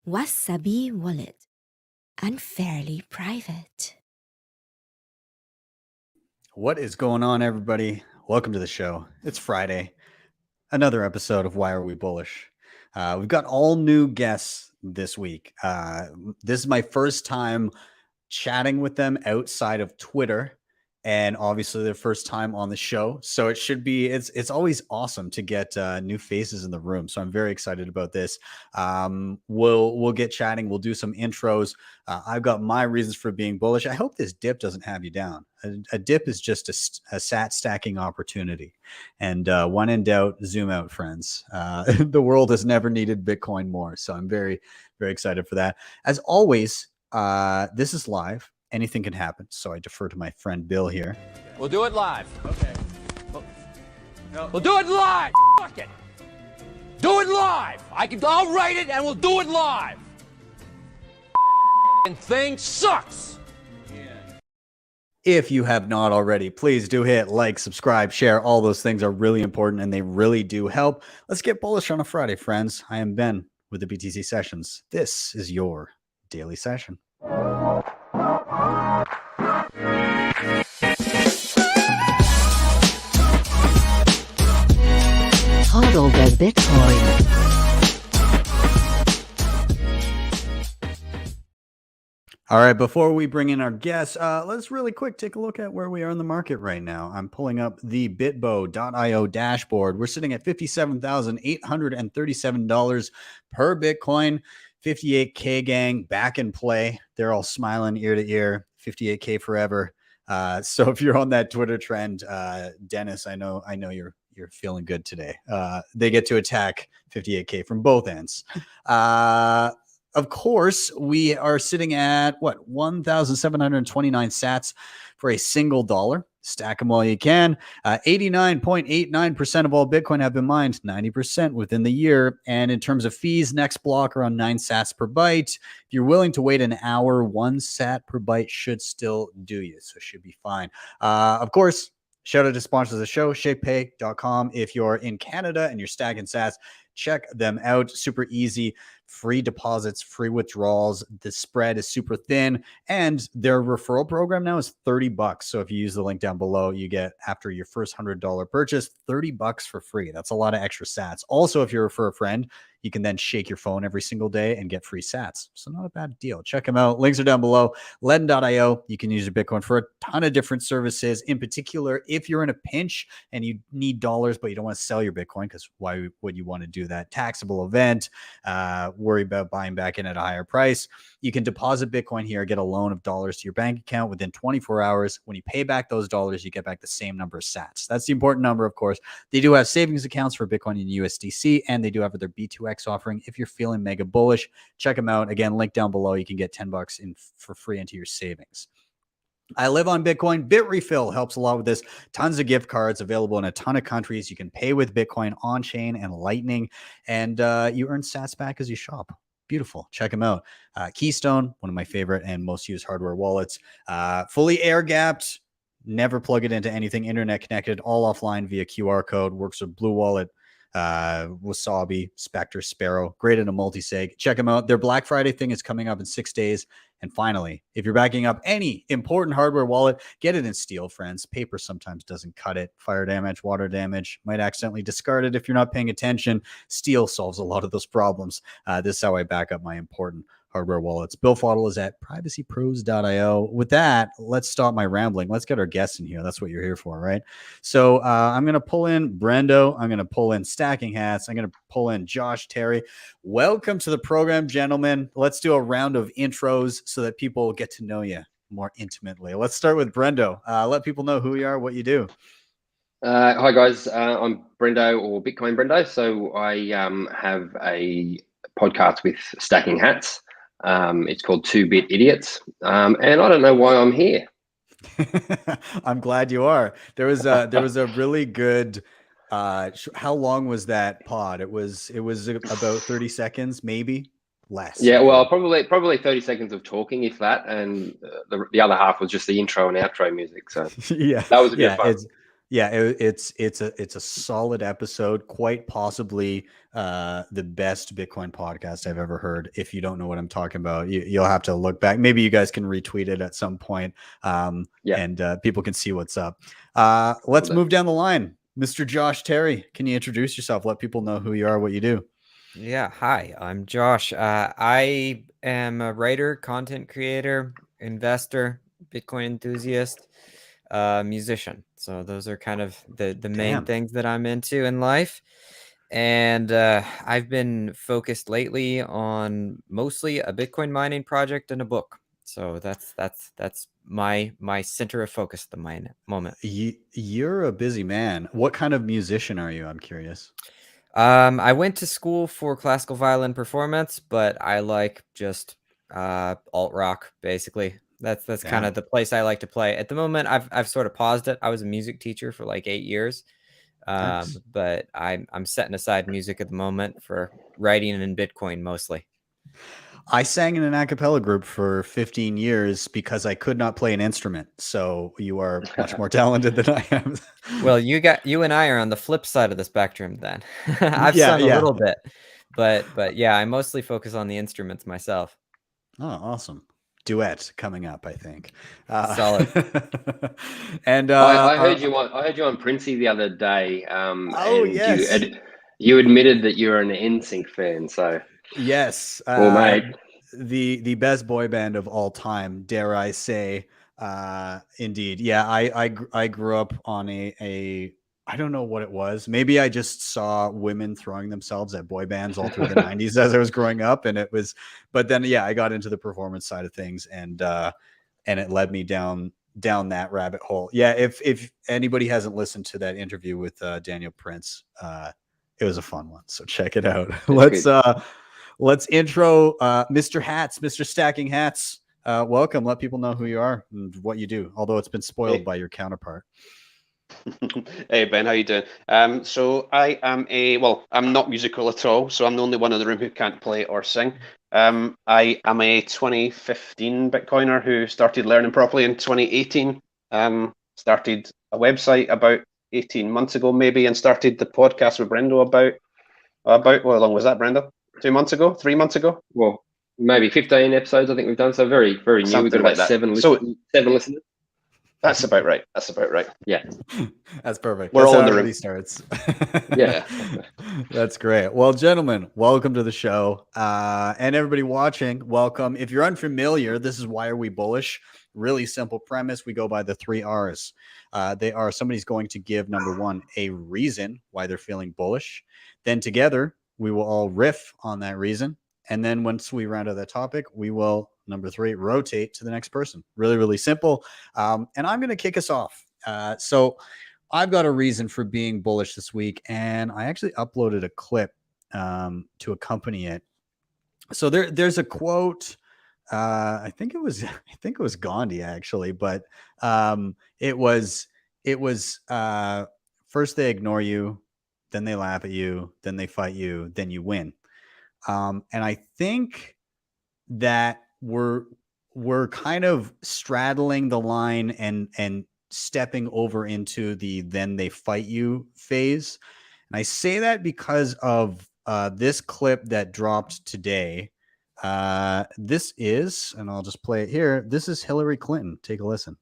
Wasabi Wallet. Unfairly private. What is going on, everybody? Welcome to the show. It's Friday. Another episode of Why Are We Bullish? We've got all new guests this week. This is my first time chatting with them outside of Twitter, and obviously their first time on the show. So it's always awesome to get new faces in the room. So I'm very excited about this. We'll get chatting. We'll do some intros. I've got my reasons for being bullish. I hope this dip doesn't have you down. A dip is just a sat stacking opportunity. And when in doubt, zoom out, friends. The world has never needed Bitcoin more. So I'm very, very excited for that. As always, this is live. Anything can happen. So I defer to my friend Bill here. We'll do it live. Okay. We'll do it live. Fuck it. Do it live. I'll write it and we'll do it live. Thing sucks. If you have not already, please do hit like, subscribe, share. All those things are really important and they really do help. Let's get bullish on a Friday, friends. I am Ben with the BTC Sessions. This is your daily session. Hodl the Bitcoin. All right, before we bring in our guests, let's really quick take a look at where we are in the market right now. I'm pulling up the bitbo.io dashboard. We're sitting at $57,837 per Bitcoin. 58K gang back in play. They're all smiling ear to ear. 58K forever. So if you're on that Twitter trend, Dennis, I know you're feeling good today. They get to attack 58K from both ends. Of course, we are sitting at 1,729 sats for a single dollar. Stack them while you can. 89.89% of all Bitcoin have been mined, 90% within the year. And in terms of fees, next block around 9 sats per byte. If you're willing to wait an hour, 1 sat per byte should still do you. So it should be fine. Of course, shout out to sponsors of the show, Shakepay.com. If you're in Canada and you're stacking sats, check them out. Super easy. Free deposits, free withdrawals. The spread is super thin, and their referral program now is $30. So if you use the link down below, you get, after your first $100 purchase, $30 for free. That's a lot of extra sats. Also, if you refer a friend, you can then shake your phone every single day and get free sats. So not a bad deal. Check them out. Links are down below. LEDN.io. You can use your Bitcoin for a ton of different services. In particular, if you're in a pinch and you need dollars, but you don't want to sell your Bitcoin, because why would you want to do that? Taxable event, worry about buying back in at a higher price. You can deposit Bitcoin here, get a loan of dollars to your bank account within 24 hours. When you pay back those dollars, you get back the same number of sats. That's the important number, of course. They do have savings accounts for Bitcoin and USDC, and they do have their B2X offering. If you're feeling mega bullish, check them out. Again, link down below. You can get $10 in for free into your savings. I live on Bitcoin. Bitrefill helps a lot with this. Tons of gift cards available in a ton of countries. You can pay with Bitcoin on chain and Lightning, and you earn sats back as you shop. Beautiful. Check them out. Keystone, one of my favorite and most used hardware wallets. Fully air gapped. Never plug it into anything internet connected. All offline via QR code. Works with Blue Wallet, Wasabi, Spectre, Sparrow. Great in a multi-sig. Check them out. Their Black Friday thing is coming up in 6 days. And finally, if you're backing up any important hardware wallet, get it in steel, friends. Paper sometimes doesn't cut it. Fire damage, water damage, might accidentally discard it if you're not paying attention. Steel solves a lot of those problems. This is how I back up my important hardware wallets. BillFodl is at privacypros.io. With that, let's stop my rambling. Let's get our guests in here. That's what you're here for, right? So I'm going to pull in Brendo. I'm going to pull in Stacking Hats. I'm going to pull in Josh Terry. Welcome to the program, gentlemen. Let's do a round of intros so that people get to know you more intimately. Let's start with Brendo. Let people know who you are, what you do. Hi guys, I'm Brendo, or Bitcoin Brendo. So I have a podcast with Stacking Hats. It's called 2-Bit Idiots, and I don't know why I'm here. I'm glad you are. There was a really good. How long was that pod? It was about 30 seconds, maybe less. Yeah, well, probably 30 seconds of talking, if that, and the other half was just the intro and outro music. So yeah, that was a good fun. Yeah, it's a solid episode, quite possibly the best Bitcoin podcast I've ever heard. If you don't know what I'm talking about, you'll have to look back. Maybe you guys can retweet it at some point, Yeah. and people can see what's up. Will Let's do. move down the line. Mr. Josh Terry, can you introduce yourself? Let people know who you are, what you do. Yeah, hi, I'm Josh. I am a writer, content creator, investor, Bitcoin enthusiast, musician. So those are kind of the main Damn. things that I'm into in life. And I've been focused lately on mostly a Bitcoin mining project and a book. So that's my center of focus at the moment. You're a busy man. What kind of musician are you? I'm curious. I went to school for classical violin performance, but I like just alt rock basically. That's kind Damn. of the place I like to play. At the moment, I've sort of paused it. I was a music teacher for like 8 years. Nice. But I'm setting aside music at the moment for writing and Bitcoin mostly. I sang in an a cappella group for 15 years because I could not play an instrument. So you are much more talented than I am. Well, you and I are on the flip side of the spectrum then. I've Yeah, sung a yeah. little bit, but yeah, I mostly focus on the instruments myself. Oh, awesome. Duet coming up, I think. Solid. And I heard you on Princey the other day. Oh, and yes. you admitted that you're an NSYNC fan. So yes, well, mate. the best boy band of all time, dare I say. Indeed. Yeah, I grew up on a I don't know what it was. Maybe I just saw women throwing themselves at boy bands all through the 90s as I was growing up. And it was, but then, yeah, I got into the performance side of things, and it led me down that rabbit hole. Yeah. If anybody hasn't listened to that interview with Daniel Prince, it was a fun one. So check it out. Let's intro Mr. Hats, Mr. Stacking Hats. Welcome. Let people know who you are and what you do, although it's been spoiled by your counterpart. Hey Ben, how you doing? So I am I'm not musical at all, so I'm the only one in the room who can't play or sing. I am a 2015 Bitcoiner who started learning properly in 2018. Started a website about 18 months ago, maybe, and started the podcast with Brendo about how long was that, Brendo? 2 months ago? 3 months ago? Well, maybe 15 episodes I think we've done. So very, very new. We've got Something about like that. seven listeners. That's about right. That's about right. Yeah. That's perfect. We're That's all how in the it room. starts. Yeah. That's great. Well, gentlemen, welcome to the show. And everybody watching, welcome. If you're unfamiliar, this is Why Are We Bullish? Really simple premise. We go by the 3 R's. They are somebody's going to give, number one, a reason why they're feeling bullish. Then together, we will all riff on that reason. And then once we round out that topic, we will, number 3, rotate to the next person. Really, really simple. And I'm going to kick us off. So I've got a reason for being bullish this week, and I actually uploaded a clip to accompany it. So there's a quote. I think it was Gandhi actually, but it was first they ignore you, then they laugh at you, then they fight you, then you win. And I think that we're kind of straddling the line and stepping over into the then they fight you phase. And I say that because of this clip that dropped today. This is, and I'll just play it here. This is Hillary Clinton. Take a listen.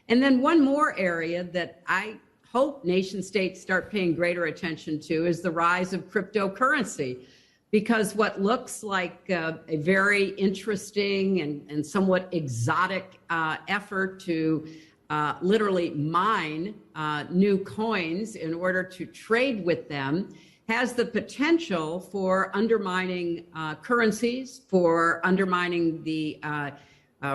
And then one more area that I hope nation states start paying greater attention to is the rise of cryptocurrency. Because what looks like a very interesting and somewhat exotic effort to literally mine new coins in order to trade with them has the potential for undermining currencies, for undermining the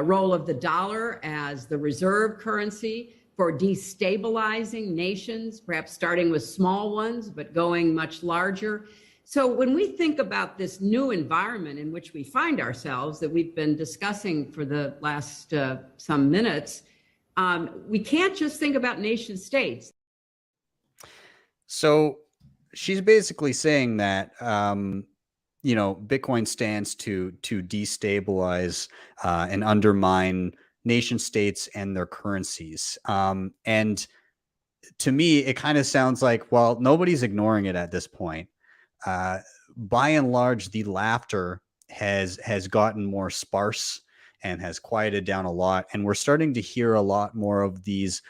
role of the dollar as the reserve currency, for destabilizing nations, perhaps starting with small ones, but going much larger. So when we think about this new environment in which we find ourselves that we've been discussing for the last some minutes, we can't just think about nation states. So she's basically saying that, Bitcoin stands to destabilize and undermine nation states and their currencies. And to me, it kind of sounds like, well, nobody's ignoring it at this point. By and large, the laughter has gotten more sparse and has quieted down a lot, and we're starting to hear a lot more of these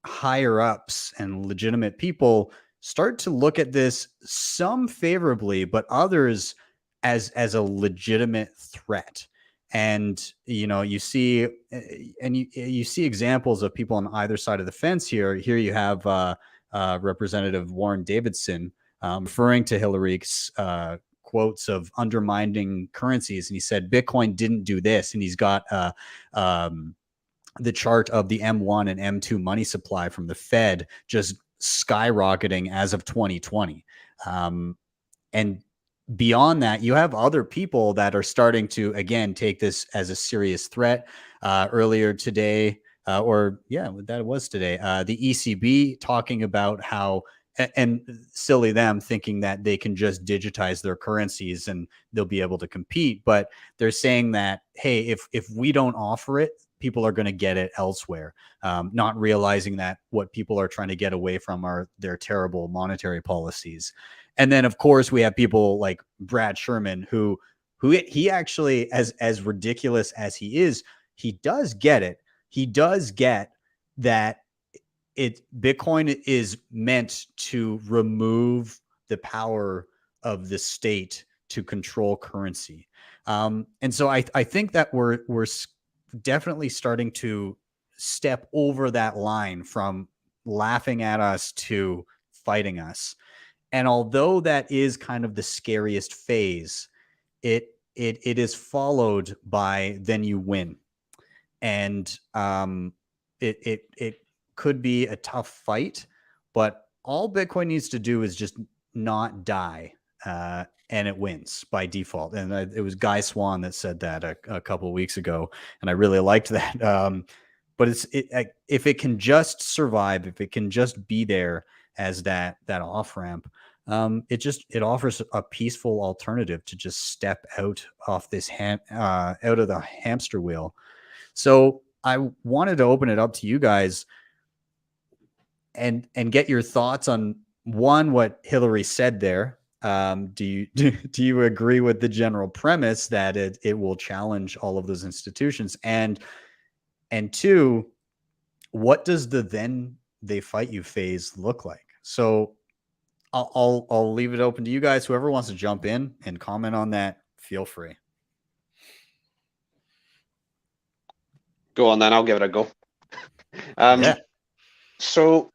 higher ups and legitimate people start to look at this, some favorably, but others as a legitimate threat. And you see, and you see examples of people on either side of the fence here. Here you have Representative Warren Davidson referring to Hillary's quotes of undermining currencies, and he said Bitcoin didn't do this, and he's got the chart of the M1 and M2 money supply from the Fed just skyrocketing as of 2020. And beyond that, you have other people that are starting to, again, take this as a serious threat. Earlier today, that was today, the ECB talking about how, and silly them thinking that they can just digitize their currencies and they'll be able to compete. But they're saying that, hey, if we don't offer it, people are going to get it elsewhere, not realizing that what people are trying to get away from are their terrible monetary policies. And then, of course, we have people like Brad Sherman, who he actually, as ridiculous as he is, he does get it. He does get that Bitcoin is meant to remove the power of the state to control currency. And so I think that we're definitely starting to step over that line from laughing at us to fighting us. And although that is kind of the scariest phase, it is followed by then you win. And it could be a tough fight, but all Bitcoin needs to do is just not die, and it wins by default. And it was Guy Swan that said that a couple of weeks ago, and I really liked that. But if it can just survive, if it can just be there as that off ramp, it offers a peaceful alternative to just step out off this out of the hamster wheel. So I wanted to open it up to you guys and get your thoughts on what Hillary said there. Do you agree with the general premise that it will challenge all of those institutions? And two, what does the then they fight you phase look like? So I'll leave it open to you guys. Whoever wants to jump in and comment on that, feel free. Go on then, I'll give it a go. So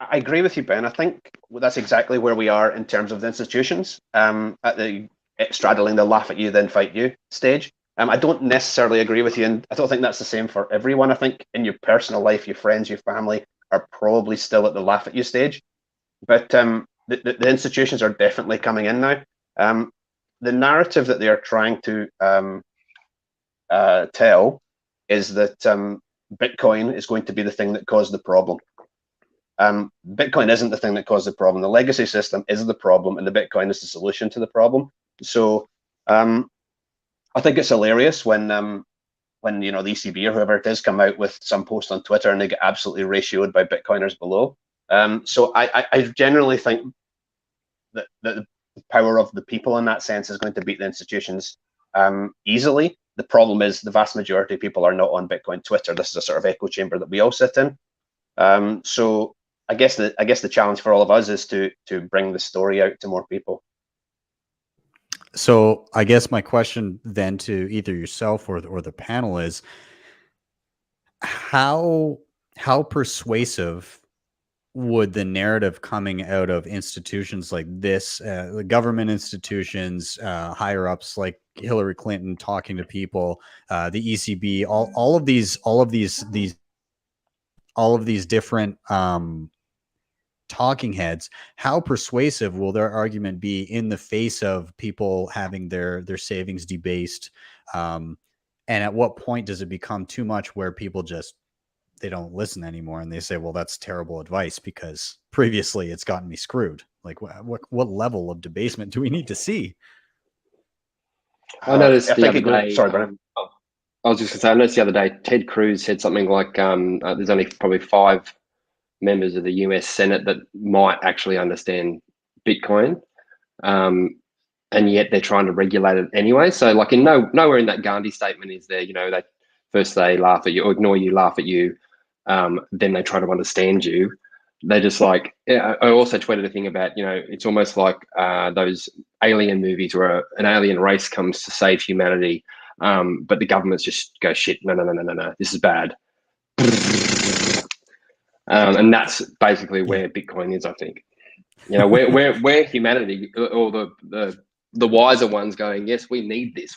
I agree with you, Ben. I think that's exactly where we are in terms of the institutions, at the straddling the laugh at you, then fight you stage. I don't necessarily agree with you, and I don't think that's the same for everyone. I think in your personal life, your friends, your family are probably still at the laugh at you stage. But the institutions are definitely coming in now. The narrative that they are trying to tell is that Bitcoin is going to be the thing that caused the problem. Bitcoin isn't the thing that caused the problem. The legacy system is the problem, and the Bitcoin is the solution to the problem. So I think it's hilarious when the ECB or whoever it is come out with some post on Twitter and they get absolutely ratioed by Bitcoiners below. So I generally think that the power of the people in that sense is going to beat the institutions easily. The problem is the vast majority of people are not on Bitcoin Twitter. This is a sort of echo chamber that we all sit in. So I guess the challenge for all of us is to bring the story out to more people. So I guess my question then to either yourself or the panel is how persuasive would the narrative coming out of institutions like this, the government institutions, higher ups like Hillary Clinton talking to people, the ECB, all of these different talking heads, how persuasive will their argument be in the face of people having their savings debased? And at what point does it become too much where people they don't listen anymore and they say, well, that's terrible advice because previously it's gotten me screwed? Like what level of debasement do we need to see? I noticed the other day. Sorry, Brian. I was just going to say, I noticed the other day, Ted Cruz said something like, there's only probably 5 members of the US Senate that might actually understand Bitcoin. And yet they're trying to regulate it anyway. So like nowhere in that Gandhi statement is there, they laugh at you or ignore you, laugh at you. Then they try to understand you. They just like, I also tweeted a thing about, it's almost like those alien movies where an alien race comes to save humanity. But the governments just go, shit, no, this is bad. And that's basically where Bitcoin is, I think. Where humanity or the wiser ones going, yes, we need this.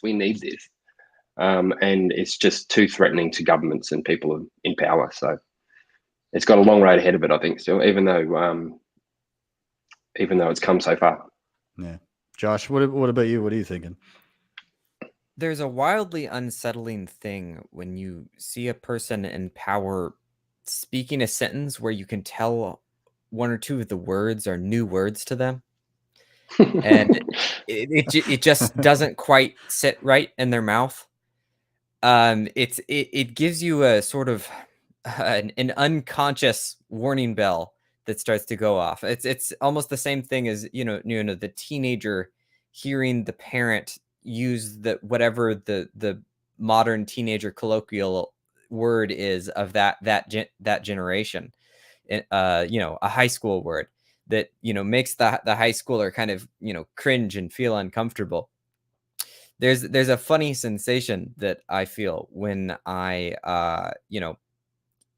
And it's just too threatening to governments and people in power. So it's got a long road ahead of it, I think, still, even though it's come so far. Yeah. Josh, what about you? What are you thinking? There's a wildly unsettling thing when you see a person in power speaking a sentence where you can tell one or two of the words are new words to them. And it just doesn't quite sit right in their mouth. It gives you a sort of an unconscious warning bell that starts to go off. It's almost the same thing as the teenager hearing the parent use whatever the modern teenager colloquial word is of that generation, a high school word that makes the high schooler kind of cringe and feel uncomfortable. There's a funny sensation that I feel when I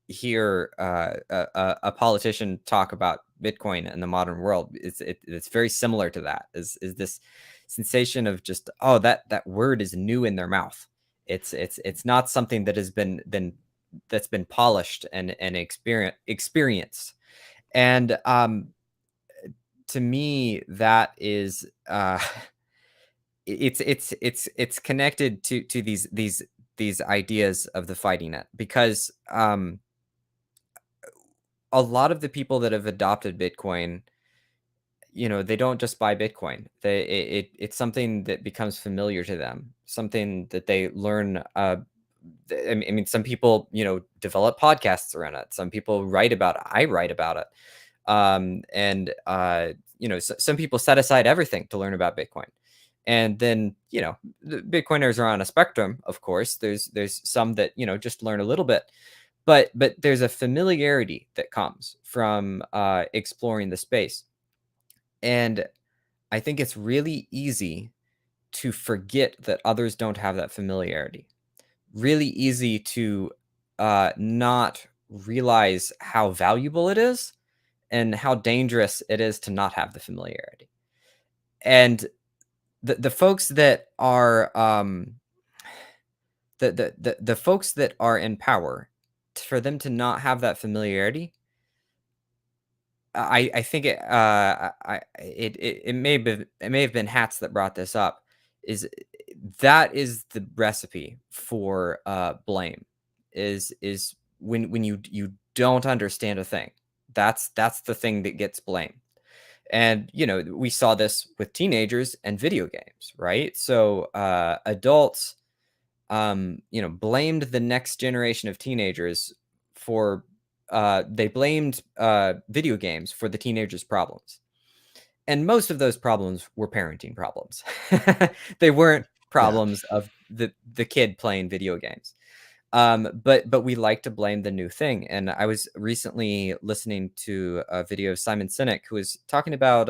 hear a politician talk about Bitcoin in the modern world. It's very similar to that. Is this sensation of just, oh, that word is new in their mouth. It's not something that has been polished and experienced. And to me, that is it's connected to these ideas of the fighting net, because a lot of the people that have adopted Bitcoin, they don't just buy Bitcoin. It's something that becomes familiar to them, something that they learn. I mean, some people, develop podcasts around it. Some people write about it. I write about it. Some people set aside everything to learn about Bitcoin. And then, the Bitcoiners are on a spectrum, of course. There's some that, just learn a little bit. But there's a familiarity that comes from exploring the space. And I think it's really easy to forget that others don't have that familiarity. Really easy to not realize how valuable it is and how dangerous it is to not have the familiarity. And the folks that are the folks that are in power, for them to not have that familiarity, I think it may have been Hats that brought this up. That is the recipe for blame. Is when you don't understand a thing, that's the thing that gets blamed. And we saw this with teenagers and video games, right? So adults blamed the next generation of teenagers for they blamed video games for the teenagers' problems. And most of those problems were parenting problems. They weren't problems of the kid playing video games. But we like to blame the new thing. And I was recently listening to a video of Simon Sinek, who was talking about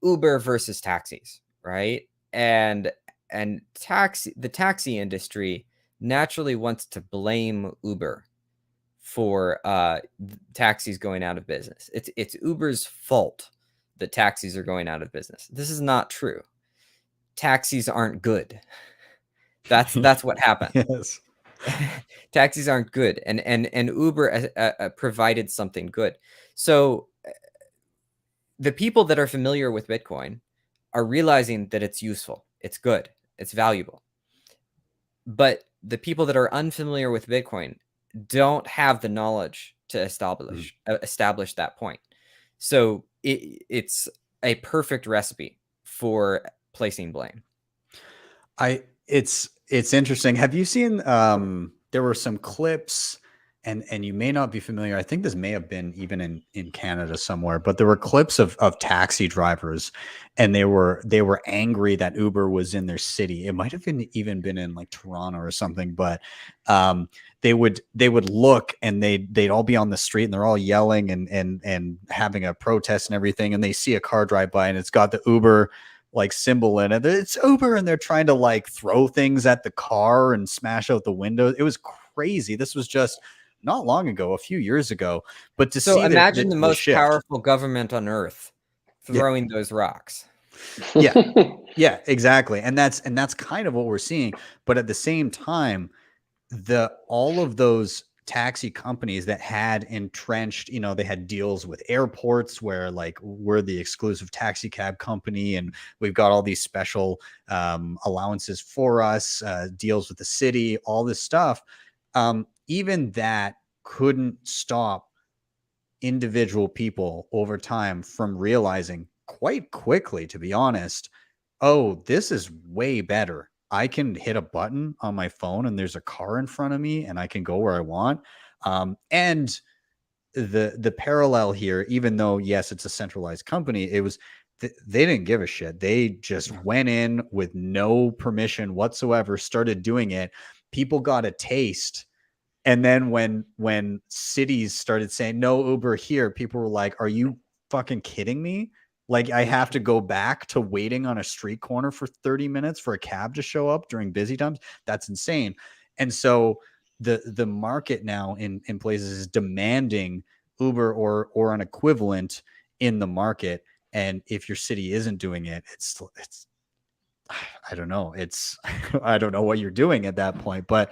Uber versus taxis, right? And the taxi industry naturally wants to blame Uber for taxis going out of business. It's Uber's fault that taxis are going out of business. This is not true. Taxis aren't good. That's what happened. Yes. Taxis aren't good, and Uber provided something good. So the people that are familiar with Bitcoin are realizing that it's useful, it's good, it's valuable. But the people that are unfamiliar with Bitcoin don't have the knowledge to establish that point. So it's a perfect recipe for placing blame. I It's interesting. Have you seen there were some clips, and you may not be familiar. I think this may have been even in Canada somewhere, but there were clips of taxi drivers, and they were angry that Uber was in their city. It might have been even been in like Toronto or something, but they would look, and they'd all be on the street, and they're all yelling and having a protest and everything, and they see a car drive by, and it's got the Uber like symbol in it. It's Uber, and they're trying to like throw things at the car and smash out the windows. It was crazy. This was just not long ago, a few years ago. But to So see imagine the most shift. powerful government on earth throwing those rocks. Yeah, yeah, exactly. And that's kind of what we're seeing. But at the same time, all of those taxi companies that had entrenched, they had deals with airports where like we're the exclusive taxi cab company, and we've got all these special allowances for us, deals with the city, all this stuff. Even that couldn't stop individual people over time from realizing quite quickly, to be honest, oh, this is way better. I can hit a button on my phone and there's a car in front of me and I can go where I want. And the parallel here, even though, yes, it's a centralized company, it was, they didn't give a shit. They just went in with no permission whatsoever, started doing it. People got a taste. And then when cities started saying no Uber here, people were like, are you fucking kidding me? Like, I have to go back to waiting on a street corner for 30 minutes for a cab to show up during busy times? That's insane. And so the market now in places is demanding Uber or an equivalent in the market. And if your city isn't doing it, it's I don't know. I don't know what you're doing at that point. But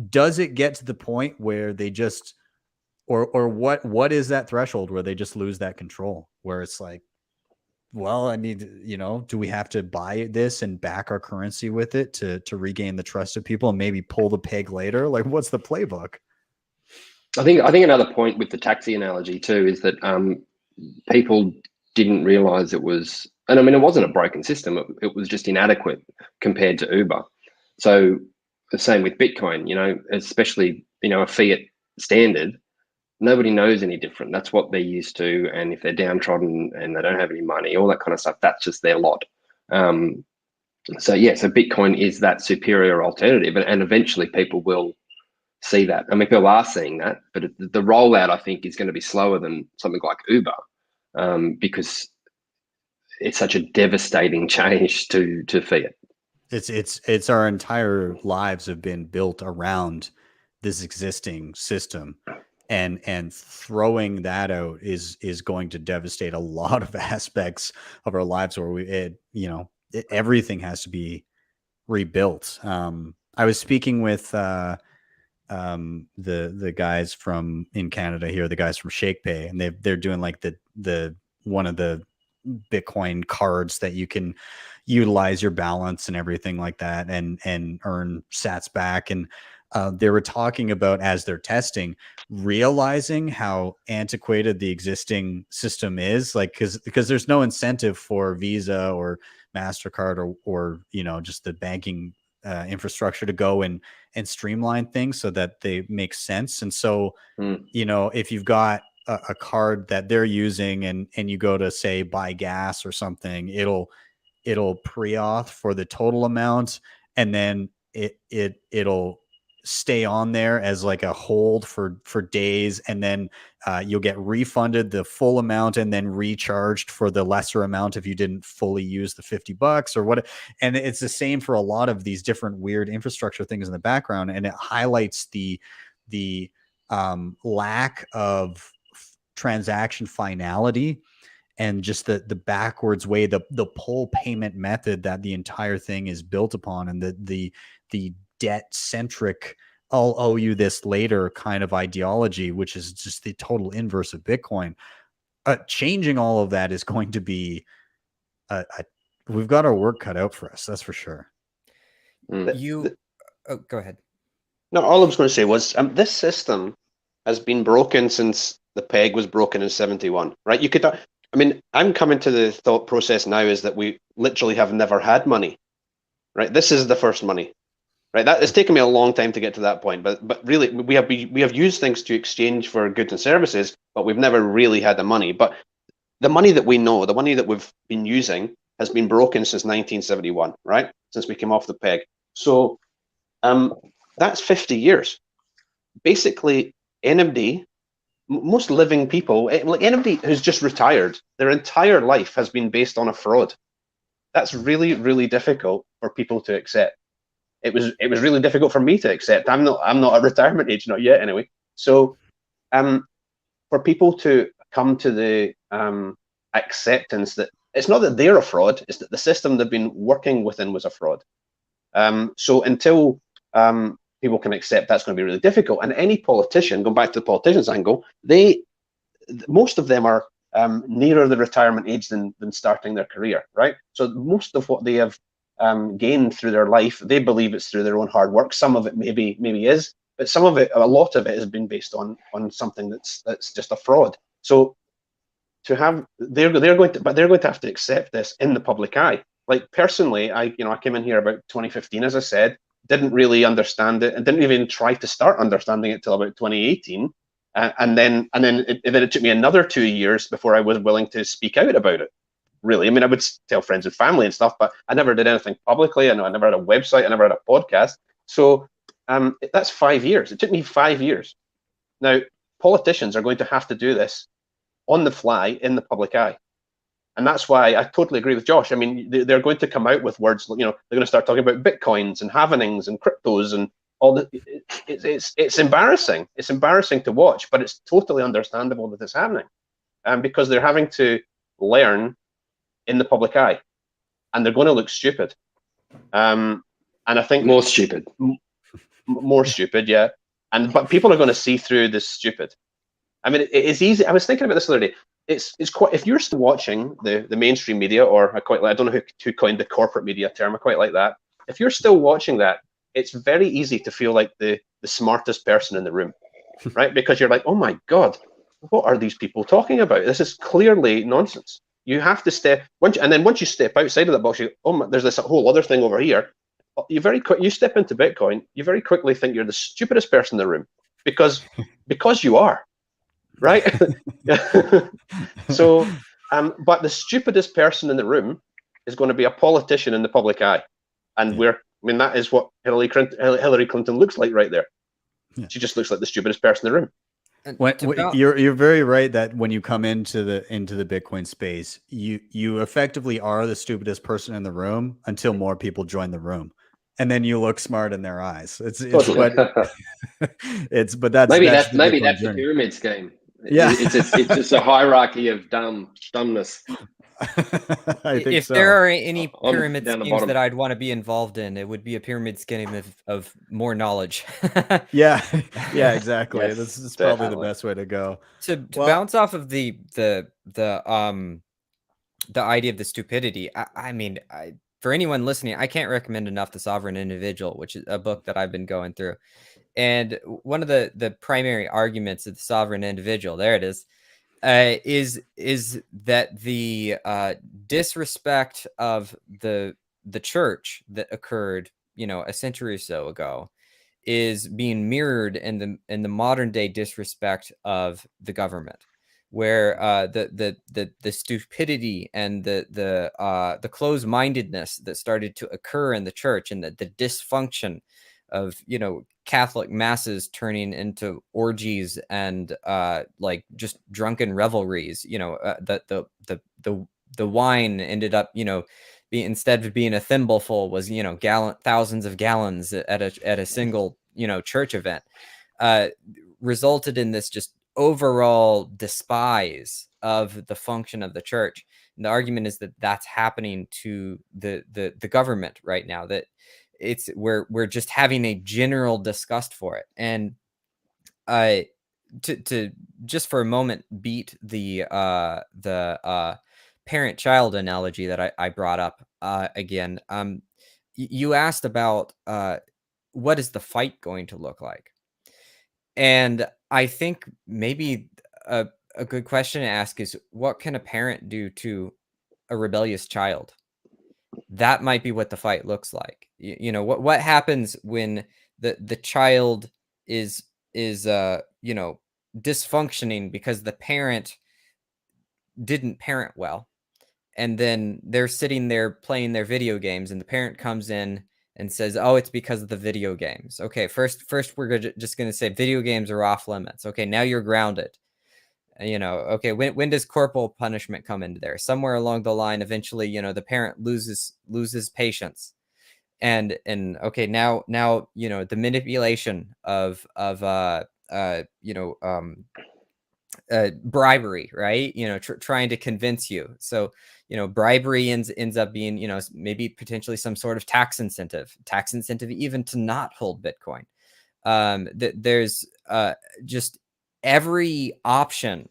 does it get to the point where they just or what is that threshold where they just lose that control, where it's like, well, I need, do we have to buy this and back our currency with it to regain the trust of people and maybe pull the peg later? Like, what's the playbook? I think another point with the taxi analogy too is that people didn't realize it was, and I mean, it wasn't a broken system. It was just inadequate compared to Uber. So the same with Bitcoin, especially, a fiat standard. Nobody knows any different. That's what they're used to. And if they're downtrodden and they don't have any money, all that kind of stuff, that's just their lot. So Bitcoin is that superior alternative, and eventually people will see that. I mean, people are seeing that, but the rollout, I think, is going to be slower than something like Uber, because it's such a devastating change to fiat. It's our entire lives have been built around this existing system. And throwing that out is going to devastate a lot of aspects of our lives where everything has to be rebuilt. I was speaking with the guys from in Canada here, the guys from Shakepay, and they're doing like the one of the Bitcoin cards that you can utilize your balance and everything like that and earn sats back. And they were talking about, as they're testing, realizing how antiquated the existing system is, like because there's no incentive for Visa or MasterCard or just the banking infrastructure to go and streamline things so that they make sense. And so if you've got a card that they're using and you go to, say, buy gas or something, it'll pre-auth for the total amount, and then it'll stay on there as like a hold for days, and then you'll get refunded the full amount and then recharged for the lesser amount if you didn't fully use the $50 or what. And it's the same for a lot of these different weird infrastructure things in the background, and it highlights the lack of transaction finality and just the backwards way, the pull payment method that the entire thing is built upon, and the debt centric, I'll owe you this later kind of ideology, which is just the total inverse of Bitcoin. Changing all of that is going to be we've got our work cut out for us, that's for sure. Go ahead. No, all I was going to say was this system has been broken since the peg was broken in 71, right? I'm coming to the thought process now is that we literally have never had money. right? This is the first money, right? That it's taken me a long time to get to that point, but really we have used things to exchange for goods and services, but we've never really had the money. But the money that we know, the money that we've been using, has been broken since 1971, right? Since we came off the peg. So that's 50 years. Basically, anybody, most living people, like anybody who's just retired, their entire life has been based on a fraud. That's really, really difficult for people to accept. It was really difficult for me to accept. I'm not at retirement age, not yet anyway. So for people to come to the acceptance that it's not that they're a fraud, it's that the system they've been working within was a fraud. So until people can accept, that's going to be really difficult. And any politician, going back to the politicians angle, most of them are nearer the retirement age than starting their career, right? So most of what they have gained through their life, they believe it's through their own hard work. Some of it maybe is, but some of it, a lot of it, has been based on something that's just a fraud. So to have, they're going to have to accept this in the public eye. Like personally, I came in here about 2015, as I said, didn't really understand it, and didn't even try to start understanding it till about 2018. And then it took me another 2 years before I was willing to speak out about it. Really, I mean, I would tell friends and family and stuff, but I never did anything publicly. I never had a website. I never had a podcast. So that's 5 years. It took me 5 years. Now, politicians are going to have to do this on the fly in the public eye. And that's why I totally agree with Josh. I mean, they're going to come out with words, they're going to start talking about bitcoins and halvenings and cryptos and all that. It's embarrassing. It's embarrassing to watch, but it's totally understandable that it's happening. Because they're having to learn in the public eye, and they're going to look stupid. And I think More stupid. More stupid, yeah. But people are going to see through this stupid. I mean, it's easy. I was thinking about this the other day. It's quite, if you're still watching the mainstream media, or I don't know who coined the corporate media term, I quite like that. If you're still watching that, it's very easy to feel like the smartest person in the room, right? Because you're like, oh my God, what are these people talking about? This is clearly nonsense. You have to step, once you step outside of that box, there's this whole other thing over here. You step into Bitcoin, you very quickly think you're the stupidest person in the room, because you are. Right? So, but the stupidest person in the room is going to be a politician in the public eye. And that is what Hillary Clinton looks like right there. Yeah. She just looks like the stupidest person in the room. You're very right that when you come into the Bitcoin space, you effectively are the stupidest person in the room until more people join the room, and then you look smart in their eyes. But that's maybe that's the pyramid scheme. Yeah, it's just a hierarchy of dumbness. I think if there are any pyramid schemes that I'd want to be involved in, it would be a pyramid scheme of more knowledge. yeah, exactly. Yes, this is probably the best way to go. To bounce off of the idea of the stupidity, I mean, for anyone listening, I can't recommend enough The Sovereign Individual, which is a book that I've been going through. And one of the primary arguments of The Sovereign Individual, there it is that the disrespect of the church that occurred, a century or so ago, is being mirrored in the modern day disrespect of the government, where the stupidity and the closed-mindedness that started to occur in the church, and the dysfunction of Catholic masses turning into orgies and like just drunken revelries. The wine ended up instead of being a thimbleful was thousands of gallons at a single church event, resulted in this just overall despise of the function of the church. And the argument is that that's happening to the government right now, that we're just having a general disgust for it. And to just for a moment beat the parent-child analogy that I brought up again. You asked about what is the fight going to look like, and I think maybe a good question to ask is, what can a parent do to a rebellious child? that might be what the fight looks like. You know, what happens when the child is you know, dysfunctioning because the parent didn't parent well, and then they're sitting there playing their video games, and the parent comes in and says, "Oh, it's because of the video games." Okay, first we're just going to say video games are off limits. Okay, now you're grounded. You know, okay, when does corporal punishment come into there? Somewhere along the line, eventually, you know, the parent loses patience, and okay, now you know, the manipulation of you know, bribery, right? You know, trying to convince you. So, you know, bribery ends up being, you know, maybe potentially some sort of tax incentive even to not hold Bitcoin. There's just every option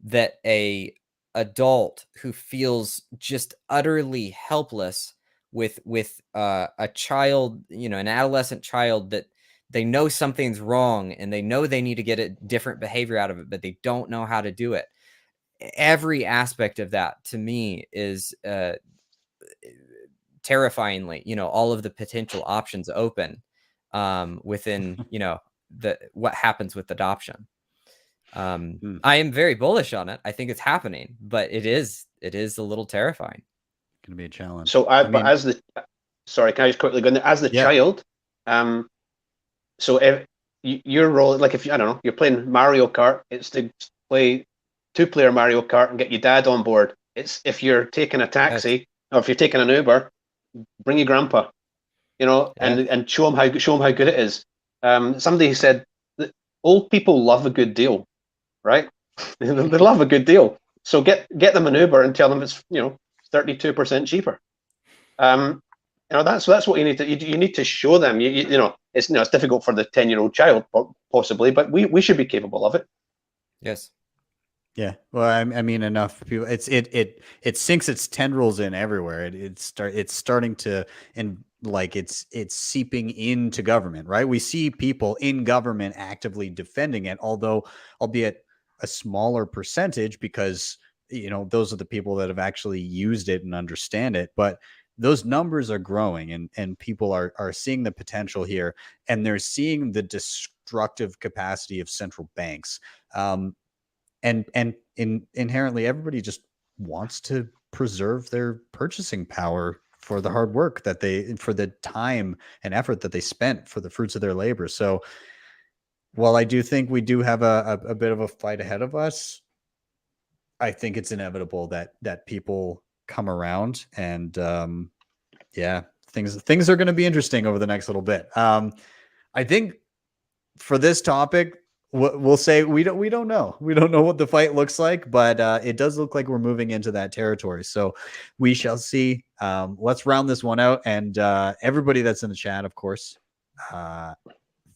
that a adult who feels just utterly helpless with a child, you know, an adolescent child, that they know something's wrong and they know they need to get a different behavior out of it, but they don't know how to do it. Every aspect of that to me is terrifyingly, you know, all of the potential options open within, you know, what happens with adoption. I am very bullish on it. I think it's happening, but it is a little terrifying. Going to be a challenge. So, I mean, but as the, sorry, can I just quickly go in there? As the Yeah. child, so if your role, like if I don't know, you're playing Mario Kart, it's to play 2-player Mario Kart and get your dad on board. It's if you're taking a taxi or if you're taking an Uber, bring your grandpa, you know, and show him how good it is. Somebody said that old people love a good deal, right? They love a good deal. So get them an Uber and tell them it's, you know, 32% cheaper. You know, that's what you need to you need to show them. You know, it's, you know, it's difficult for the 10-year-old child possibly, but we should be capable of it. Yes. Yeah. Well, I mean, enough people. It sinks its tendrils in everywhere. It's starting to, and like it's seeping into government, right? We see people in government actively defending it, although albeit a smaller percentage, because, you know, those are the people that have actually used it and understand it. But those numbers are growing, and people are seeing the potential here, and they're seeing the destructive capacity of central banks. And inherently, everybody just wants to preserve their purchasing power for the hard work that for the time and effort that they spent for the fruits of their labor. So while I do think we do have a bit of a fight ahead of us, I think it's inevitable that people come around, and yeah, things are going to be interesting over the next little bit. I think for this topic, we'll say we don't know what the fight looks like, but it does look like we're moving into that territory. So we shall see. Let's round this one out, and everybody that's in the chat, of course,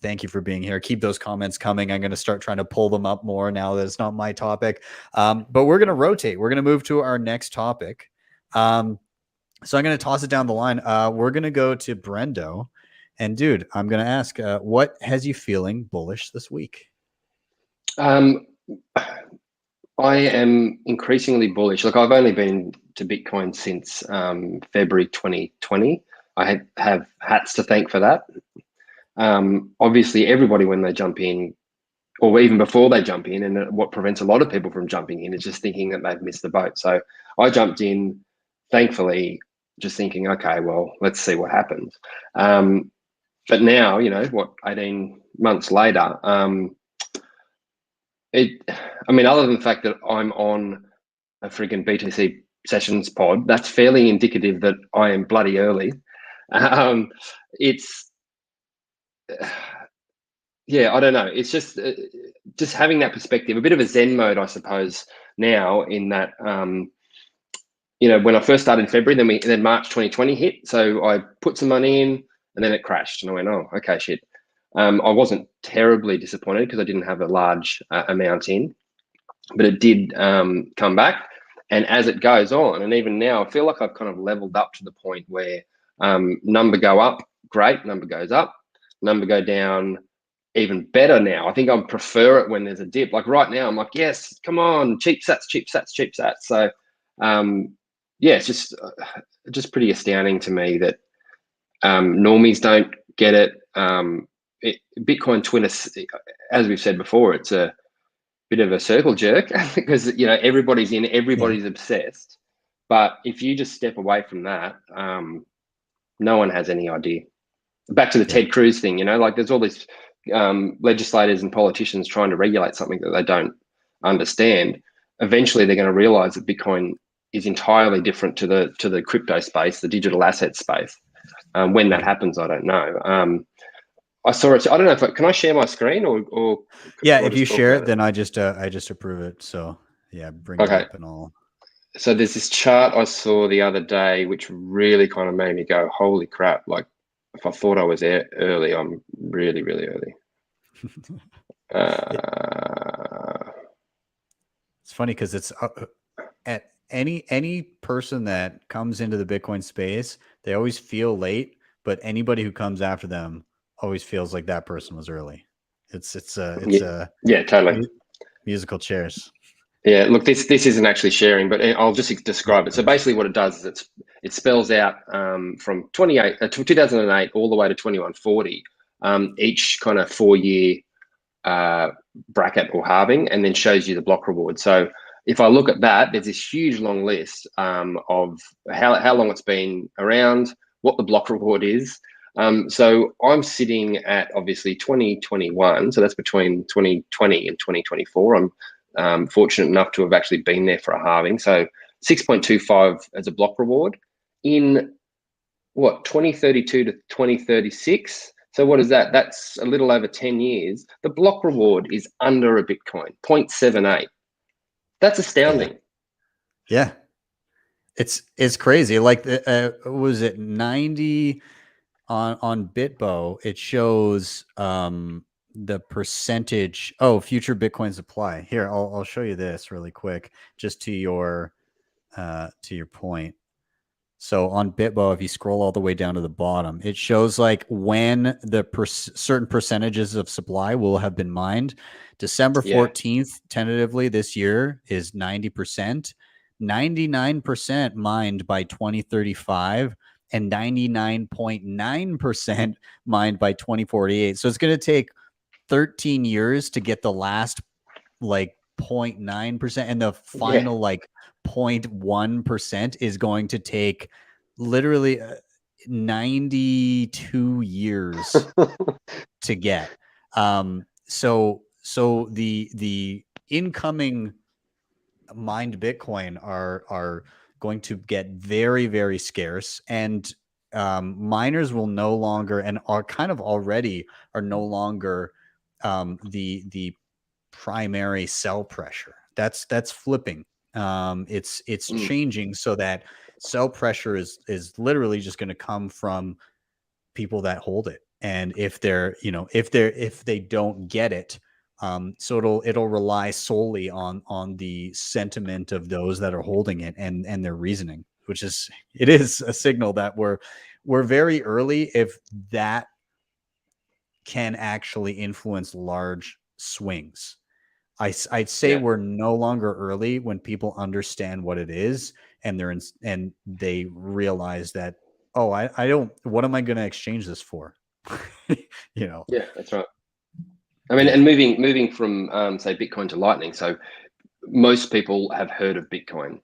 thank you for being here. Keep those comments coming. I'm going to start trying to pull them up more now that it's not my topic. But we're going to rotate. We're going to move to our next topic. So I'm going to toss it down the line. We're going to go to Brendo. And dude, I'm going to ask, what has you feeling bullish this week? I am increasingly bullish. Look, I've only been to Bitcoin since February 2020. I have hats to thank for that. Obviously, everybody, when they jump in, or even before they jump in, and what prevents a lot of people from jumping in is just thinking that they've missed the boat. So I jumped in, thankfully, just thinking, okay, well, let's see what happens. But now, you know, what, 18 months later, I mean, other than the fact that I'm on a freaking BTC sessions pod, that's fairly indicative that I am bloody early. It's, yeah, I don't know. It's just having that perspective, a bit of a Zen mode, I suppose, now, in that, you know, when I first started in February, then March 2020 hit. So I put some money in, and then it crashed, and I went, oh, okay, shit. I wasn't terribly disappointed because I didn't have a large amount in, but it did come back. And as it goes on, and even now, I feel like I've kind of leveled up to the point where number go up, great, number goes up, number go down, even better now. I think I prefer it when there's a dip. Like right now, I'm like, yes, come on, cheap sats, cheap sats, cheap sats. So yeah, it's just pretty astounding to me that normies don't get it. Bitcoin Twitter, as we've said before, it's a bit of a circle jerk because everybody's in, everybody's obsessed. But if you just step away from that, no one has any idea. Back to the Ted Cruz thing, like there's all these legislators and politicians trying to regulate something that they don't understand. Eventually, they're going to realize that Bitcoin is entirely different to the crypto space, the digital asset space. When that happens, I don't know. I saw it. I don't know can I share my screen or yeah, if you share it, then I just approve it. So yeah, bring it up and all. So there's this chart I saw the other day, which really kind of made me go, holy crap. Like if I thought I was early, I'm really, really early. It's funny because it's at any person that comes into the Bitcoin space, they always feel late, but anybody who comes after them always feels like that person was early. It's totally musical chairs. Yeah, look, this isn't actually sharing, but I'll just describe it. So basically what it does is it spells out from 2008 all the way to 2140, each kind of 4-year bracket or halving, and then shows you the block reward. So if I look at that, there's this huge long list of how long it's been around, what the block reward is. So I'm sitting at obviously 2021, so that's between 2020 and 2024. I'm fortunate enough to have actually been there for a halving. So 6.25 as a block reward in 2032 to 2036. So what is that? That's a little over 10 years. The block reward is under a Bitcoin, 0.78. That's astounding. Yeah. It's crazy. Like, was it 90 on Bitbo? It shows the percentage. Oh, future Bitcoin supply. Here, I'll show you this really quick, just to your point. So on Bitbo, if you scroll all the way down to the bottom, it shows like when the certain percentages of supply will have been mined. December 14th, tentatively this year, is 90%, 99% mined by 2035, and 99.9% mined by 2048. So it's going to take 13 years to get the last like 0.9%, and the final like 0.1% is going to take literally 92 years to get. So the incoming mined Bitcoin are going to get very, very scarce, and miners will no longer, and are kind of already are no longer the primary sell pressure. That's flipping. It's changing so that sell pressure is literally just going to come from people that hold it. And if they don't get it, so it'll rely solely on the sentiment of those that are holding it and their reasoning, which is a signal that we're very early if that can actually influence large swings. I'd say we're no longer early when people understand what it is, and and they realize that, oh, I don't, what am I going to exchange this for? Yeah, that's right. I mean, and moving from say Bitcoin to Lightning. So most people have heard of Bitcoin.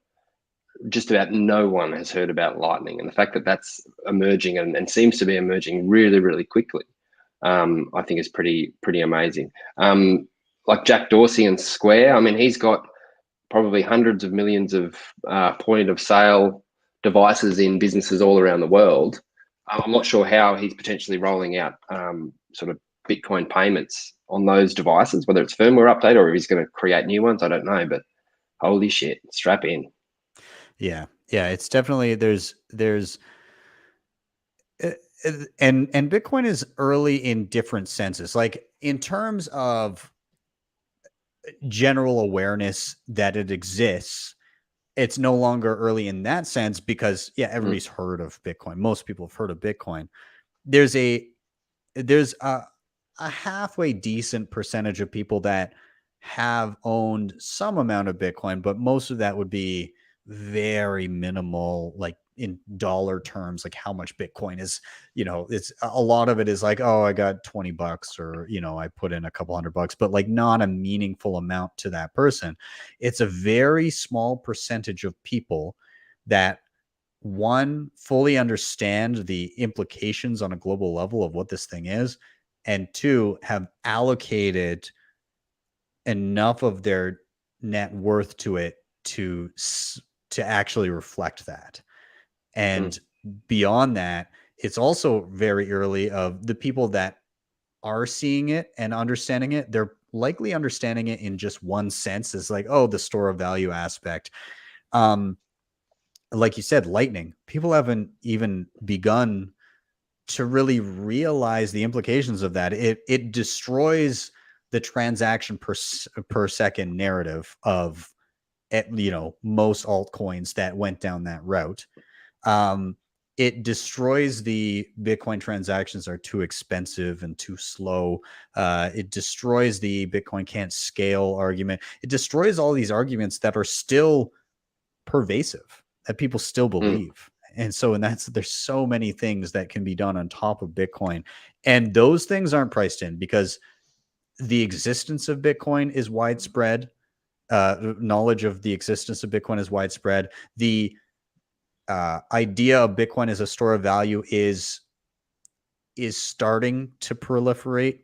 Just about no one has heard about Lightning, and the fact that that's emerging and seems to be emerging really, really quickly, I think is pretty amazing. Like Jack Dorsey and Square, I mean, he's got probably hundreds of millions of point of sale devices in businesses all around the world. I'm not sure how he's potentially rolling out sort of Bitcoin payments on those devices, whether it's firmware update or if he's going to create new ones. I don't know, but holy shit, strap in. Yeah, it's definitely there's and Bitcoin is early in different senses. Like in terms of general awareness that it exists, it's no longer early in that sense because everybody's heard of Bitcoin. Most people have heard of Bitcoin. There's a halfway decent percentage of people that have owned some amount of Bitcoin, but most of that would be very minimal, like in dollar terms, like how much Bitcoin is, it's a lot of it is like, oh, I got $20 or, I put in a couple $100, but like not a meaningful amount to that person. It's a very small percentage of people that, one, fully understand the implications on a global level of what this thing is, and two, have allocated enough of their net worth to it to actually reflect that. And beyond that, it's also very early of the people that are seeing it and understanding it. They're likely understanding it in just one sense, is like, oh, the store of value aspect. Like you said, Lightning, people haven't even begun to really realize the implications of that. It destroys the transaction per second narrative of, most altcoins that went down that route. It destroys the Bitcoin transactions are too expensive and too slow. It destroys the Bitcoin can't scale argument. It destroys all these arguments that are still pervasive, that people still believe. And so, there's so many things that can be done on top of Bitcoin. And those things aren't priced in because the existence of Bitcoin is widespread. Knowledge of the existence of Bitcoin is widespread. The idea of Bitcoin as a store of value is starting to proliferate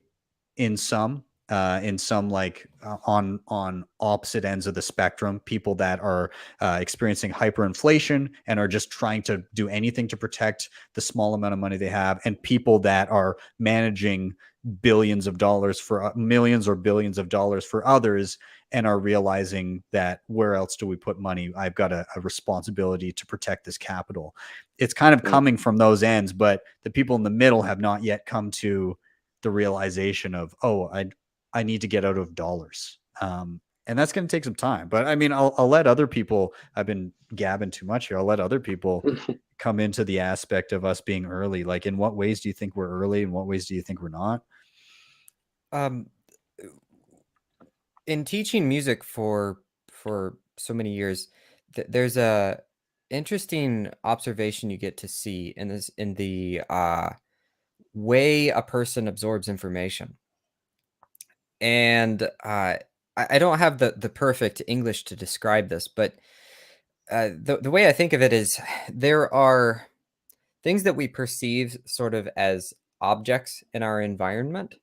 in some like on opposite ends of the spectrum, people that are experiencing hyperinflation and are just trying to do anything to protect the small amount of money they have, and people that are managing billions of dollars for millions or billions of dollars for others and are realizing that where else do we put money? I've got a responsibility to protect this capital. It's kind of coming from those ends, but the people in the middle have not yet come to the realization of, oh, I need to get out of dollars. And that's going to take some time. But I mean, I'll let other people, I've been gabbing too much here. I'll let other people come into the aspect of us being early. Like, in what ways do you think we're early? In what ways do you think we're not? In teaching music for so many years, there's a interesting observation you get to see in the way a person absorbs information. And I don't have the perfect English to describe this, but the way I think of it is there are things that we perceive sort of as objects in our environment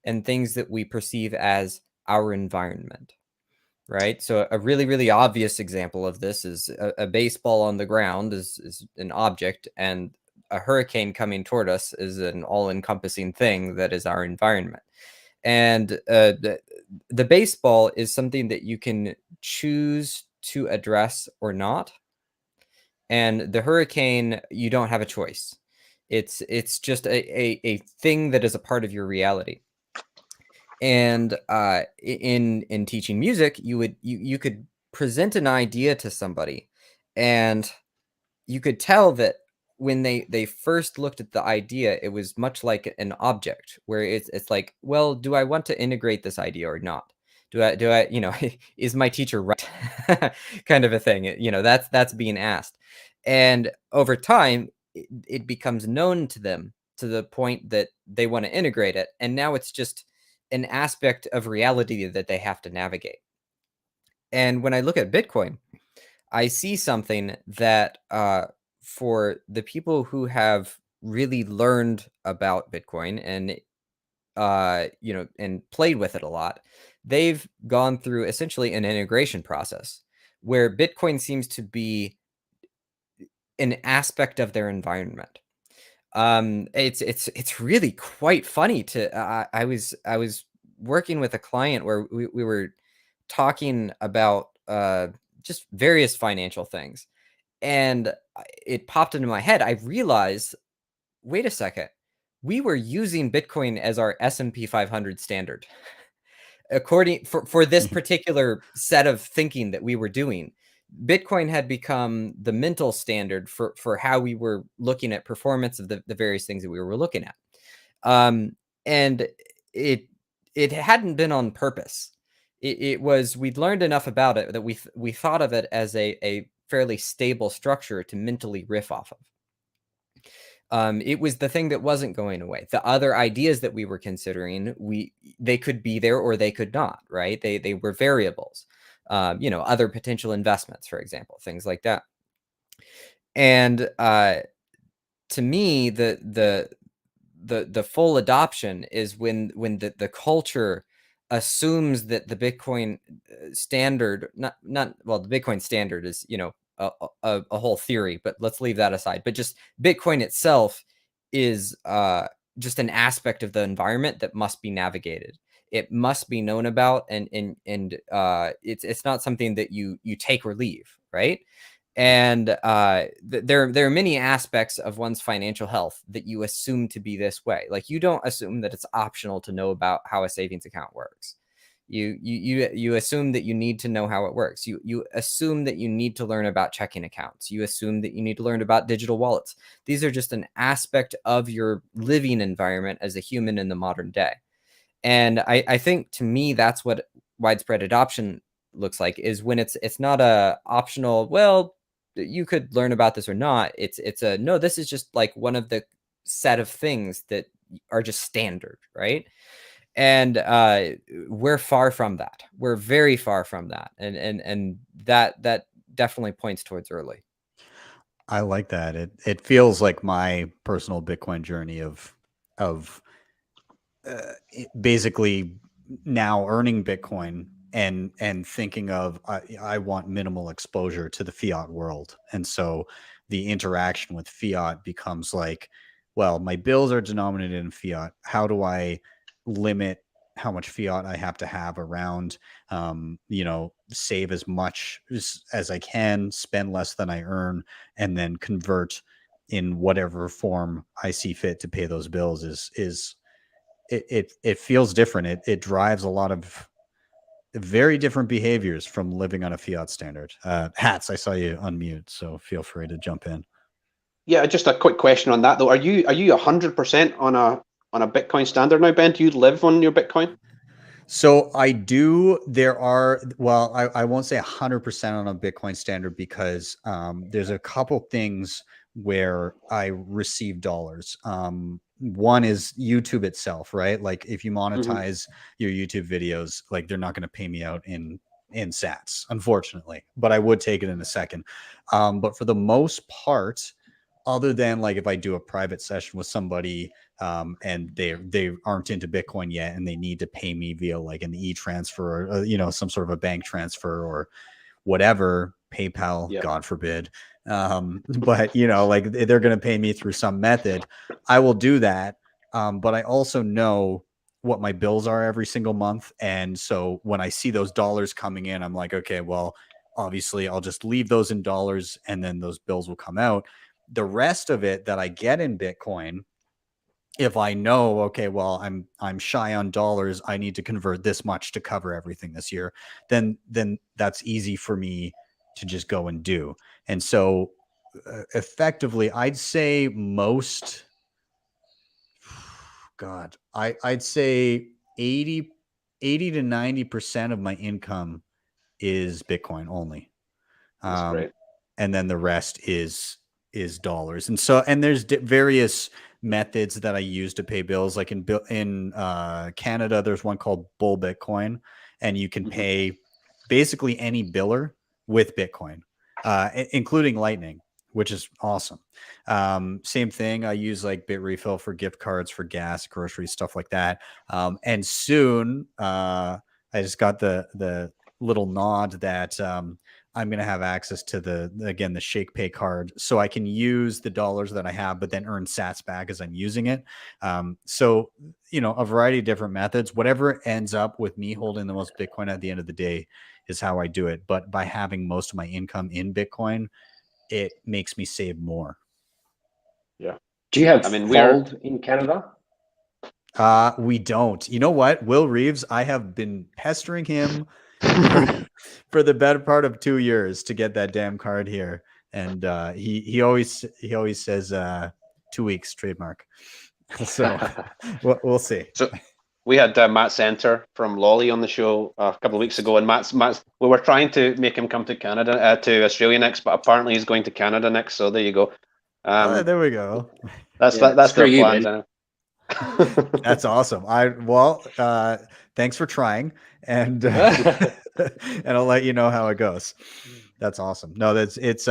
and things that we perceive as our environment, right? So a really, really obvious example of this is a baseball on the ground is an object, and a hurricane coming toward us is an all-encompassing thing that is our environment. And the baseball is something that you can choose to address or not. And the hurricane, you don't have a choice. It's just a thing that is a part of your reality. And in teaching music, you could present an idea to somebody, and you could tell that when they first looked at the idea, it was much like an object, where it's like, well, do I want to integrate this idea or not? Do I is my teacher right? Kind of a thing. That's being asked. And over time, it becomes known to them to the point that they want to integrate it. And now it's just an aspect of reality that they have to navigate. And when I look at Bitcoin, I see something that for the people who have really learned about Bitcoin and and played with it a lot, they've gone through essentially an integration process where Bitcoin seems to be an aspect of their environment. It's really quite funny to I was working with a client where we were talking about just various financial things, and it popped into my head. I realized, wait a second, we were using Bitcoin as our S&P 500 standard. According for this particular set of thinking that we were doing, Bitcoin had become the mental standard for how we were looking at performance of the various things that we were looking at. And it hadn't been on purpose. It was, we'd learned enough about it that we thought of it as a fairly stable structure to mentally riff off of. It was the thing that wasn't going away. The other ideas that we were considering, they could be there or they could not, right? They were variables. You know, other potential investments, for example, things like that. And to me, the full adoption is when the culture assumes that the Bitcoin standard, well, the Bitcoin standard is, you know, a whole theory, but let's leave that aside. But just Bitcoin itself is just an aspect of the environment that must be navigated. It must be known about, and it's not something that you take or leave, right? And there are many aspects of one's financial health that you assume to be this way. Like, you don't assume that it's optional to know about how a savings account works. You assume that you need to know how it works. You assume that you need to learn about checking accounts. You assume that you need to learn about digital wallets. These are just an aspect of your living environment as a human in the modern day. And I think, to me, that's what widespread adoption looks like, is when it's not a optional, well, you could learn about this or not. It's a, no, this is just like one of the set of things that are just standard, right? And we're far from that. We're very far from that. And that definitely points towards early. I like that. It feels like my personal Bitcoin journey of basically now earning Bitcoin and thinking of I want minimal exposure to the fiat world. And so the interaction with fiat becomes like, well, my bills are denominated in fiat. How do I limit how much fiat I have to have around, you know, save as much as I can, spend less than I earn, and then convert in whatever form I see fit to pay those bills it feels different. It drives a lot of very different behaviors from living on a fiat standard. Hats, I saw you unmute, so feel free to jump in. Yeah, just a quick question on that though. Are you 100% on a Bitcoin standard now, Ben? Do you live on your Bitcoin? So I do. There are, well, I won't say 100% on a Bitcoin standard, because there's a couple things where I receive dollars. One is YouTube itself, right? Like, if you monetize your YouTube videos, like, they're not going to pay me out in sats, unfortunately, but I would take it in a second. But for the most part, other than like if I do a private session with somebody and they aren't into Bitcoin yet and they need to pay me via like an e-transfer or you know, some sort of a bank transfer or whatever, PayPal, Yeah. God forbid. But you know, like, they're going to pay me through some method, I will do that. But I also know what my bills are every single month. And so when I see those dollars coming in, I'm like, okay, well, obviously I'll just leave those in dollars and then those bills will come out. The rest of it that I get in Bitcoin, if I know, okay, well, I'm shy on dollars, I need to convert this much to cover everything this year, then that's easy for me to just go and do. And so effectively, I'd say most, God, I'd say 80 to 90% of my income is Bitcoin only. That's great. And then the rest is dollars. And so, and there's various methods that I use to pay bills. Like in Canada, there's one called Bull Bitcoin, and you can pay basically any biller with Bitcoin, including Lightning, which is awesome. Same thing. I use like Bitrefill for gift cards for gas, groceries, stuff like that. And soon, I just got the little nod that I'm going to have access to the Shakepay card, so I can use the dollars that I have, but then earn sats back as I'm using it. So, you know, a variety of different methods, whatever ends up with me holding the most Bitcoin at the end of the day is how I do it. But by having most of my income in Bitcoin, it makes me save more. Yeah. Do you have I mean, Fold in Canada? We don't. You know what? Will Reeves, I have been pestering him for the better part of 2 years to get that damn card here. And he always says 2 weeks trademark. So we'll see. we had Matt Center from Lolly on the show a couple of weeks ago, and Matt's we were trying to make him come to Canada, to Australia next, but apparently he's going to Canada next. So there you go. There we go. That's Yeah, that's screw their you, plans. Ben. Anyway. That's awesome. Thanks for trying, and and I'll let you know how it goes. That's awesome. No, it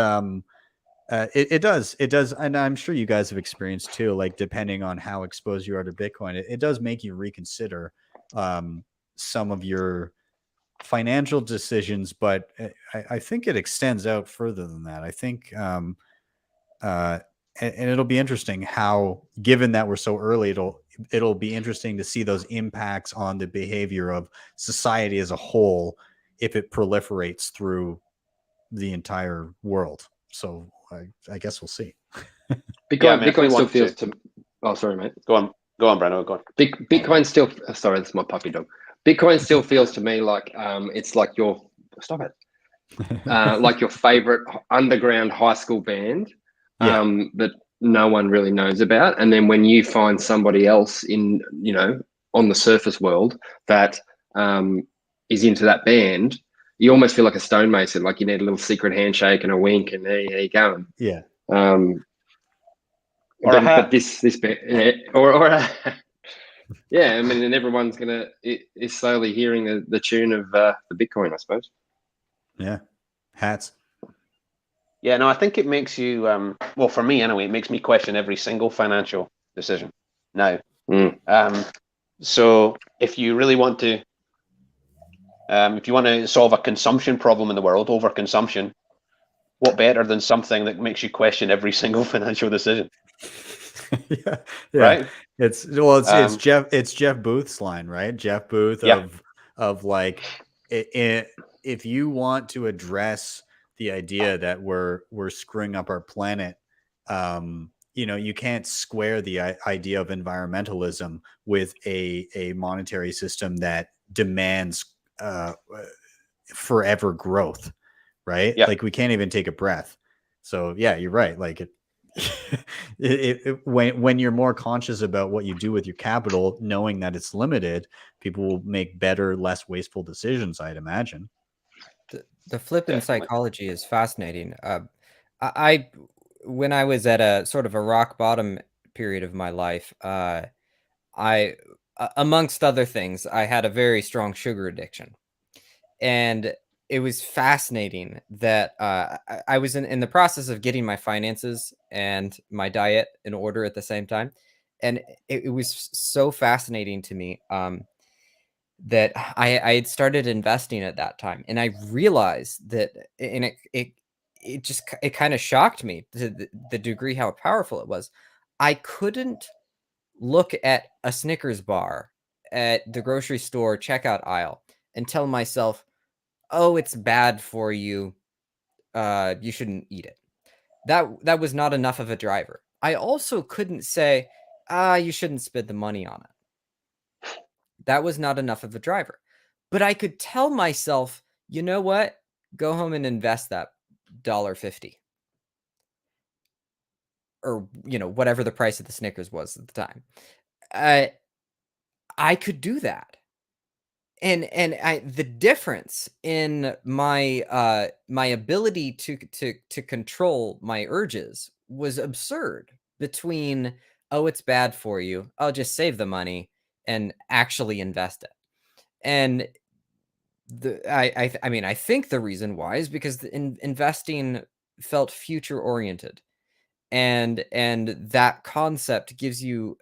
does, and I'm sure you guys have experienced too. Like, depending on how exposed you are to Bitcoin, it does make you reconsider some of your financial decisions. But I think it extends out further than that. I think and it'll be interesting how, given that we're so early, it'll be interesting to see those impacts on the behavior of society as a whole if it proliferates through the entire world. So I guess we'll see. Bitcoin still feels to. Oh, sorry, mate. Go on, Brendo. Go on. Bitcoin still. Sorry, that's my puppy dog. Bitcoin still feels to me like it's like your stop it. Like your favorite underground high school band. That no one really knows about, and then when you find somebody else in on the surface world that is into that band, you almost feel like a stonemason, like you need a little secret handshake and a wink, and there you go. Yeah. But this band, or yeah, I mean, and everyone's is slowly hearing the tune of the Bitcoin, I suppose. Yeah, hats. Yeah, no, I think it makes you, well, for me anyway, it makes me question every single financial decision now. So if you really want to, if you want to solve a consumption problem in the world, overconsumption, what better than something that makes you question every single financial decision? Yeah. Right? It's Jeff Booth's line, right? Jeff Booth of like, if you want to address the idea that we're screwing up our planet, you can't square the idea of environmentalism with a monetary system that demands forever growth, right? Like, we can't even take a breath. So yeah, you're right. Like when you're more conscious about what you do with your capital, knowing that it's limited, people will make better, less wasteful decisions, I'd imagine. The flip in psychology is fascinating. I when I was at a sort of a rock bottom period of my life, I amongst other things, I had a very strong sugar addiction. And it was fascinating that I was in the process of getting my finances and my diet in order at the same time. And it was so fascinating to me that I had started investing at that time. And I realized that, and it kind of shocked me to the degree how powerful it was. I couldn't look at a Snickers bar at the grocery store checkout aisle and tell myself, oh, it's bad for you. You shouldn't eat it. That was not enough of a driver. I also couldn't say, you shouldn't spend the money on it. That was not enough of a driver. But I could tell myself, you know what? Go home and invest that $1.50. Or, whatever the price of the Snickers was at the time. I could do that. And the difference in my my ability to control my urges was absurd between, oh, it's bad for you, I'll just save the money, and actually invest it. And I think the reason why is because investing felt future oriented, and that concept gives you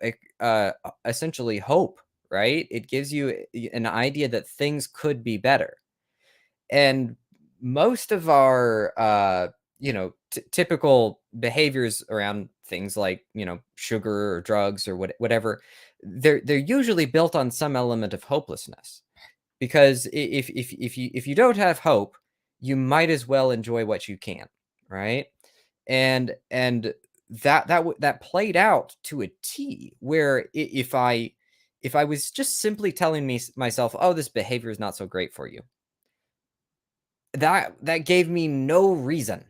essentially hope. Right? It gives you an idea that things could be better. And most of our, typical behaviors around things like, sugar or drugs or whatever, they're usually built on some element of hopelessness. Because if you don't have hope, you might as well enjoy what you can, right? And that played out to a T, where if I was just simply telling myself, oh, this behavior is not so great for you, that gave me no reason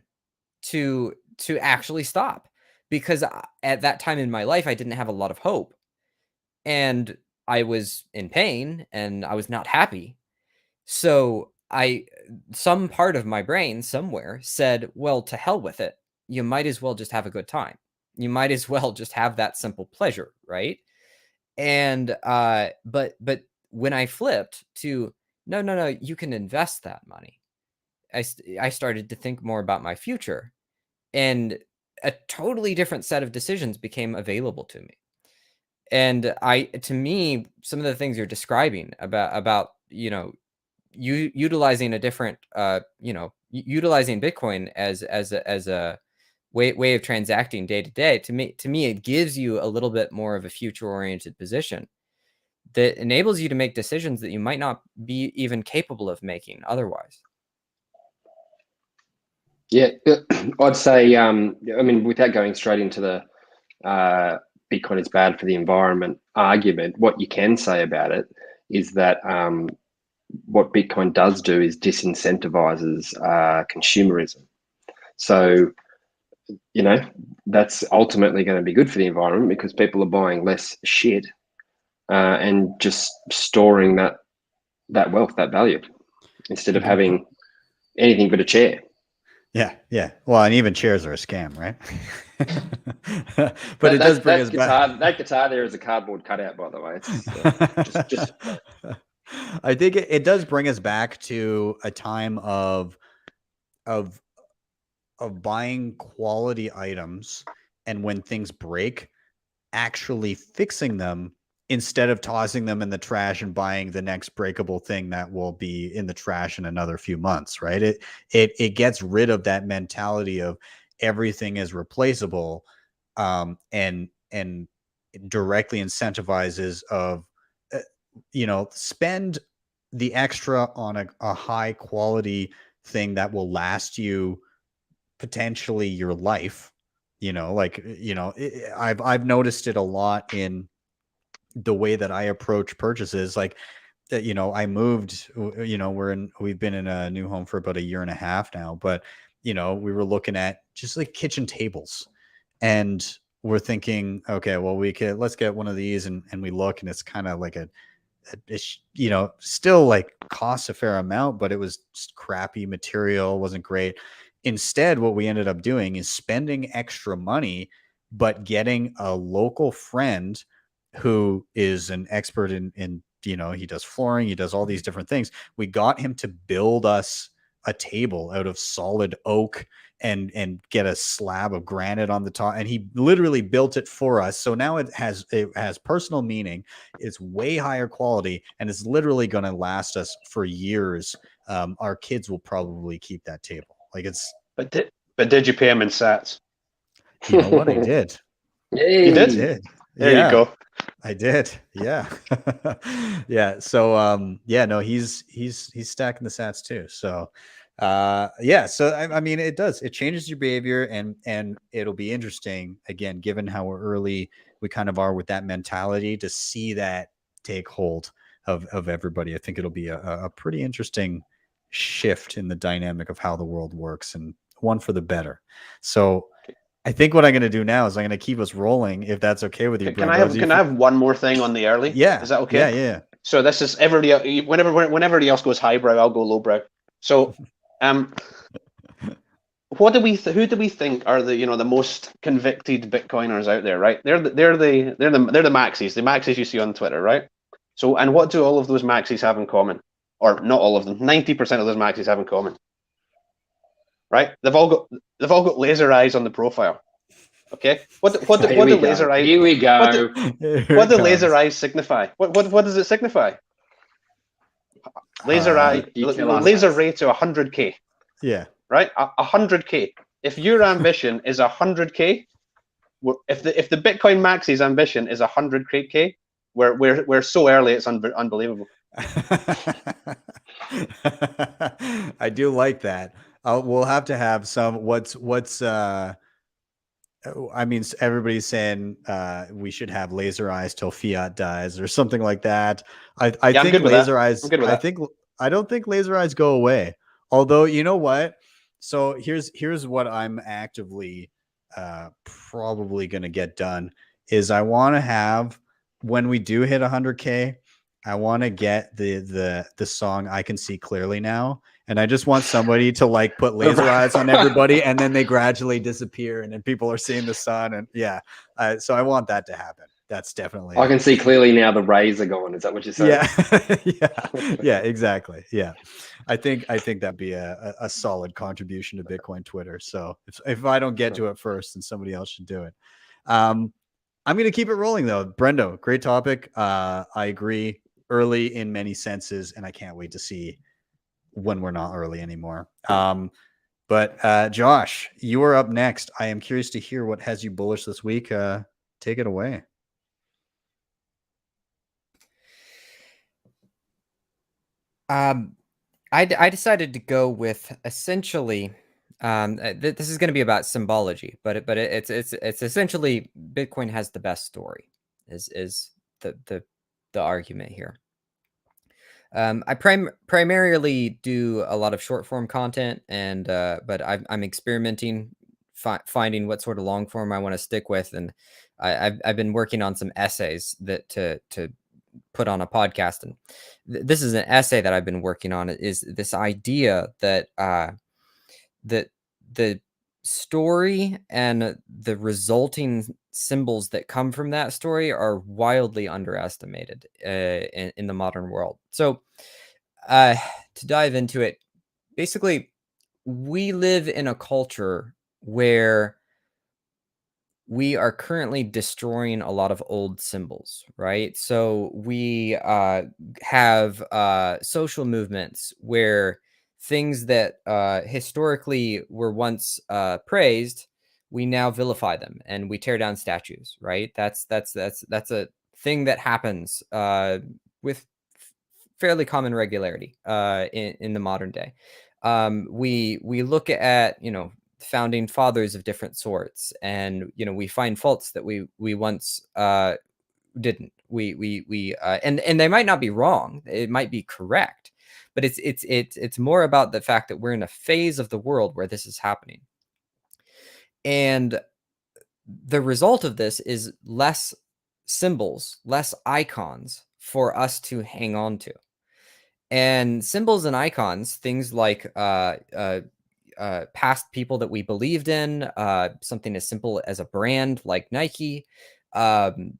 to actually stop, because at that time in my life, I didn't have a lot of hope. And I was in pain and I was not happy. So some part of my brain somewhere said, well, to hell with it. You might as well just have a good time. You might as well just have that simple pleasure, right? And but when I flipped to no, you can invest that money. I started to think more about my future, and a totally different set of decisions became available to me. And to me, some of the things you're describing about utilizing a different utilizing Bitcoin as a way of transacting day to day, to me it gives you a little bit more of a future oriented position that enables you to make decisions that you might not be even capable of making otherwise. Yeah, I'd say, I mean, without going straight into the Bitcoin is bad for the environment argument, what you can say about it is that what Bitcoin does do is disincentivizes consumerism. So, that's ultimately going to be good for the environment because people are buying less shit and just storing that wealth, that value, instead of having anything but a chair. Yeah. Well, and even chairs are a scam, right? But it does bring us back. That guitar there is a cardboard cutout, by the way. It's just I think it does bring us back to a time of buying quality items, and when things break, actually fixing them instead of tossing them in the trash and buying the next breakable thing that will be in the trash in another few months, right? It gets rid of that mentality of everything is replaceable, and directly incentivizes of spend the extra on a high quality thing that will last you potentially your life. I've noticed it a lot in the way that I approach purchases. Like that, I moved, we've been in a new home for about 1.5 years now, but we were looking at just like kitchen tables, and we're thinking, okay, well, let's get one of these. And we look, and it's kind of like still like costs a fair amount, but it was just crappy material, wasn't great. Instead, what we ended up doing is spending extra money, but getting a local friend who is an expert in he does flooring, he does all these different things. We got him to build us a table out of solid oak and get a slab of granite on the top, and he literally built it for us. So now it has personal meaning. It's way higher quality, and it's literally going to last us for years. Our kids will probably keep that table. Like it's. But did you pay him in sats? You know what? I did. Yay. You did? I did. There you go. I did. Yeah. Yeah. So, no, he's stacking the sats too. So, so I mean, it changes your behavior, and it'll be interesting, again, given how early we kind of are with that mentality, to see that take hold of everybody. I think it'll be a pretty interesting shift in the dynamic of how the world works, and one for the better. So I think what I'm going to do now is I'm going to keep us rolling, if that's okay with you. Can I have one more thing on the early? Yeah. Is that okay? Yeah. So this is everybody. Whenever everybody else goes highbrow, I'll go lowbrow. So, who do we think are the most convicted Bitcoiners out there? Right? They're the maxis, the maxis you see on Twitter, right? So, and what do all of those maxis have in common? Or not all of them. 90% of those maxis have in common. Right? They've all got laser eyes on the profile. Okay. What do laser eyes? Here we go. What do laser eyes signify? What does it signify? Laser eye, laser ray to 100K. Yeah. Right. 100K. If your ambition is 100K, if the Bitcoin Maxi's ambition is 100K, we're so early, it's unbelievable. I do like that. We'll have to have some. I mean, everybody's saying we should have laser eyes till fiat dies, or something like that. I think laser eyes. I don't think laser eyes go away. Although, you know what? So here's what I'm actively probably going to get done is I want to have when we do hit 100K, I want to get the song "I Can See Clearly Now," and I just want somebody to like put laser eyes on everybody, and then they gradually disappear, and then people are seeing the sun, and yeah. So I want that to happen. That's definitely. I can see clearly now the rays are gone. Is that what you're saying? Yeah, yeah, exactly. Yeah, I think that'd be a solid contribution to Bitcoin Twitter. So if I don't get to it first, then somebody else should do it. I'm going to keep it rolling though. Brendo, great topic. I agree. Early in many senses, and I can't wait to see when we're not early anymore. But Josh, you are up next. I am curious to hear what has you bullish this week. Take it away. I decided to go with essentially. This is going to be about symbology, but it's essentially Bitcoin has the best story. Is the argument here? I primarily do a lot of short form content, and but I'm experimenting, finding what sort of long form I want to stick with, and I've been working on some essays that to put on a podcast, and this is an essay that I've been working on. It is this idea that that the story and the resulting symbols that come from that story are wildly underestimated in the modern world. So to dive into it, basically, we live in a culture where we are currently destroying a lot of old symbols, right? So we have social movements where things that historically were once praised, we now vilify them and we tear down statues, right? That's a thing that happens with fairly common regularity in the modern day. We look at, founding fathers of different sorts, and we find faults that we once didn't. And they might not be wrong, it might be correct, but it's more about the fact that we're in a phase of the world where this is happening, and the result of this is less symbols, less icons for us to hang on to. And symbols and icons, things like past people that we believed in, something as simple as a brand like Nike. One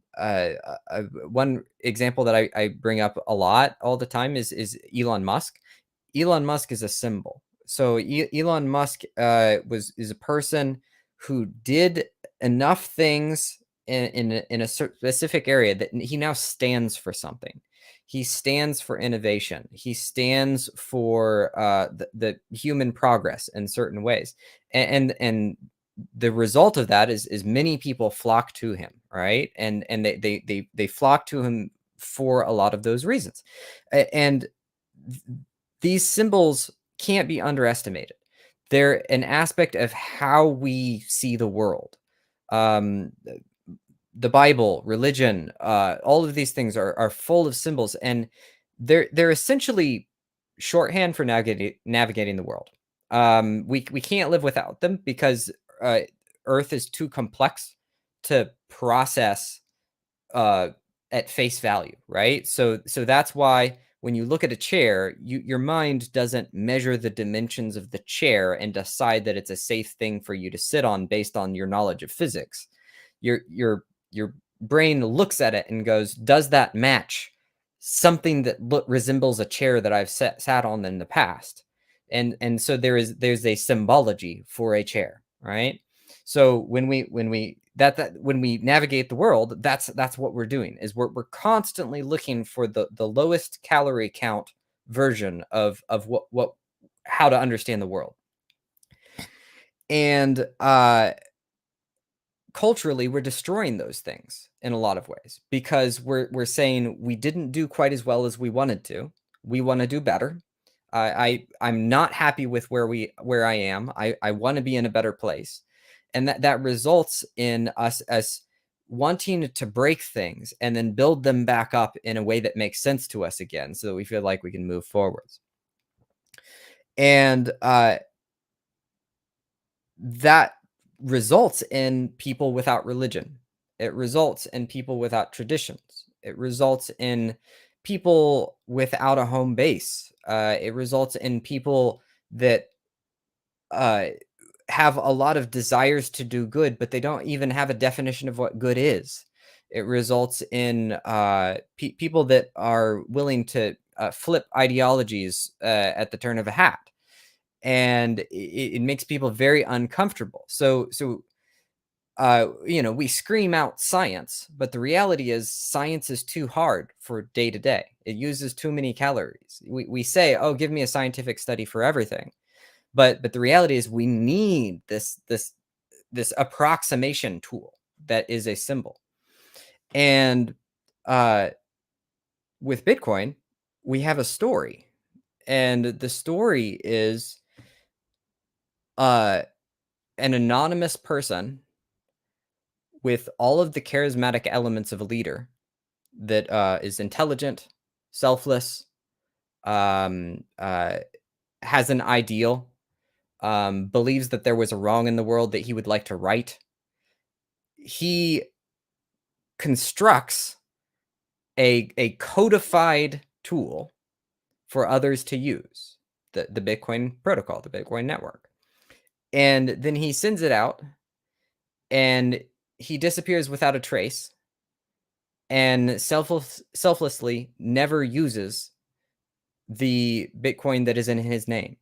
example that I bring up a lot all the time is Elon Musk. Elon Musk is a symbol. So Elon Musk is a person who did enough things in a specific area that he now stands for something. He stands for innovation. He stands for the human progress in certain ways, and the result of that is many people flock to him, right? And they flock to him for a lot of those reasons, and these symbols can't be underestimated. They're an aspect of how we see the world. The Bible, religion, all of these things are full of symbols, and they're essentially shorthand for navigating the world. We can't live without them because Earth is too complex to process at face value, right? So that's why when you look at a chair, your mind doesn't measure the dimensions of the chair and decide that it's a safe thing for you to sit on based on your knowledge of physics. Your brain looks at it and goes, does that match something that resembles a chair that I've sat on in the past? And so there's a symbology for a chair, right? So when we navigate the world, that's what we're doing, is we're constantly looking for the lowest calorie count version of what how to understand the world. And culturally, we're destroying those things in a lot of ways because we're saying we didn't do quite as well as we wanted to. We want to do better. I'm not happy with where I am. I want to be in a better place. And that results in us as wanting to break things and then build them back up in a way that makes sense to us again, so that we feel like we can move forwards. And that results in people without religion. It results in people without traditions. It results in people without a home base. It results in people that have a lot of desires to do good, but they don't even have a definition of what good is. It results in people that are willing to flip ideologies at the turn of a hat, and it makes people very uncomfortable. So we scream out science, but the reality is science is too hard for day to day. It uses too many calories. We say, oh, give me a scientific study for everything. But the reality is we need this approximation tool that is a symbol. And with Bitcoin, we have a story. And the story is an anonymous person with all of the charismatic elements of a leader that is intelligent, selfless, has an ideal, believes that there was a wrong in the world that he would like to right. He constructs a codified tool for others to use, the Bitcoin protocol, the Bitcoin network. And then he sends it out and he disappears without a trace and selflessly never uses the Bitcoin that is in his name.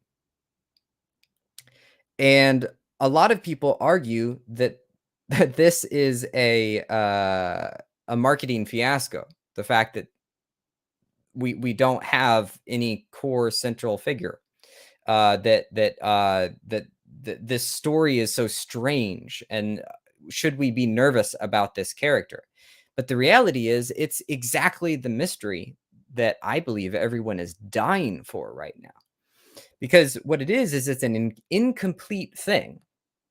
And a lot of people argue that this is a marketing fiasco. The fact that we don't have any core central figure, that this story is so strange, and should we be nervous about this character? But the reality is, it's exactly the mystery that I believe everyone is dying for right now. Because what it is it's an incomplete thing.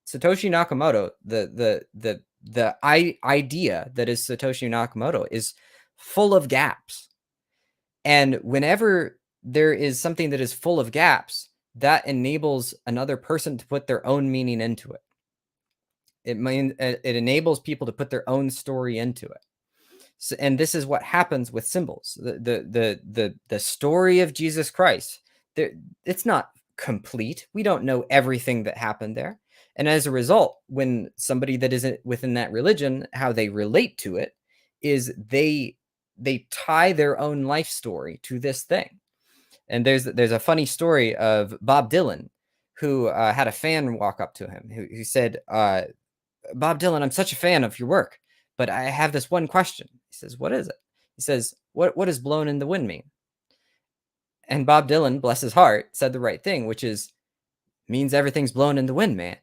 Satoshi Nakamoto, the idea that is Satoshi Nakamoto, is full of gaps. And whenever there is something that is full of gaps, that enables another person to put their own meaning into it. It enables people to put their own story into it. So, and this is what happens with symbols. The story of Jesus Christ, it's not complete. We don't know everything that happened there. And as a result, when somebody that isn't within that religion, how they relate to it is they tie their own life story to this thing. And there's a funny story of Bob Dylan, who had a fan walk up to him who said, Bob Dylan, I'm such a fan of your work, but I have this one question. He says, what is it? He says, what does blown in the wind mean? And Bob Dylan, bless his heart, said the right thing, which is, means everything's blown in the wind, man.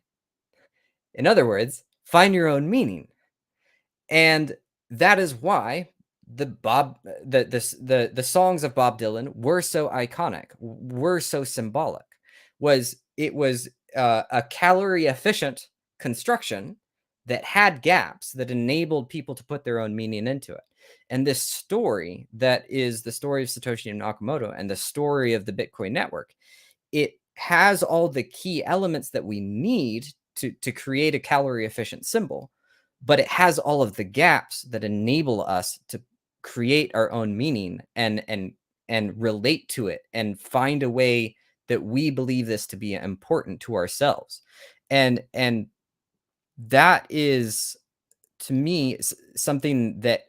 In other words, find your own meaning. And that is why the songs of Bob Dylan were so iconic, were so symbolic. It was a calorie efficient construction that had gaps that enabled people to put their own meaning into it. And this story that is the story of Satoshi Nakamoto and the story of the Bitcoin network, it has all the key elements that we need to create a calorie efficient symbol, but it has all of the gaps that enable us to create our own meaning and relate to it and find a way that we believe this to be important to ourselves. And that is, to me, something that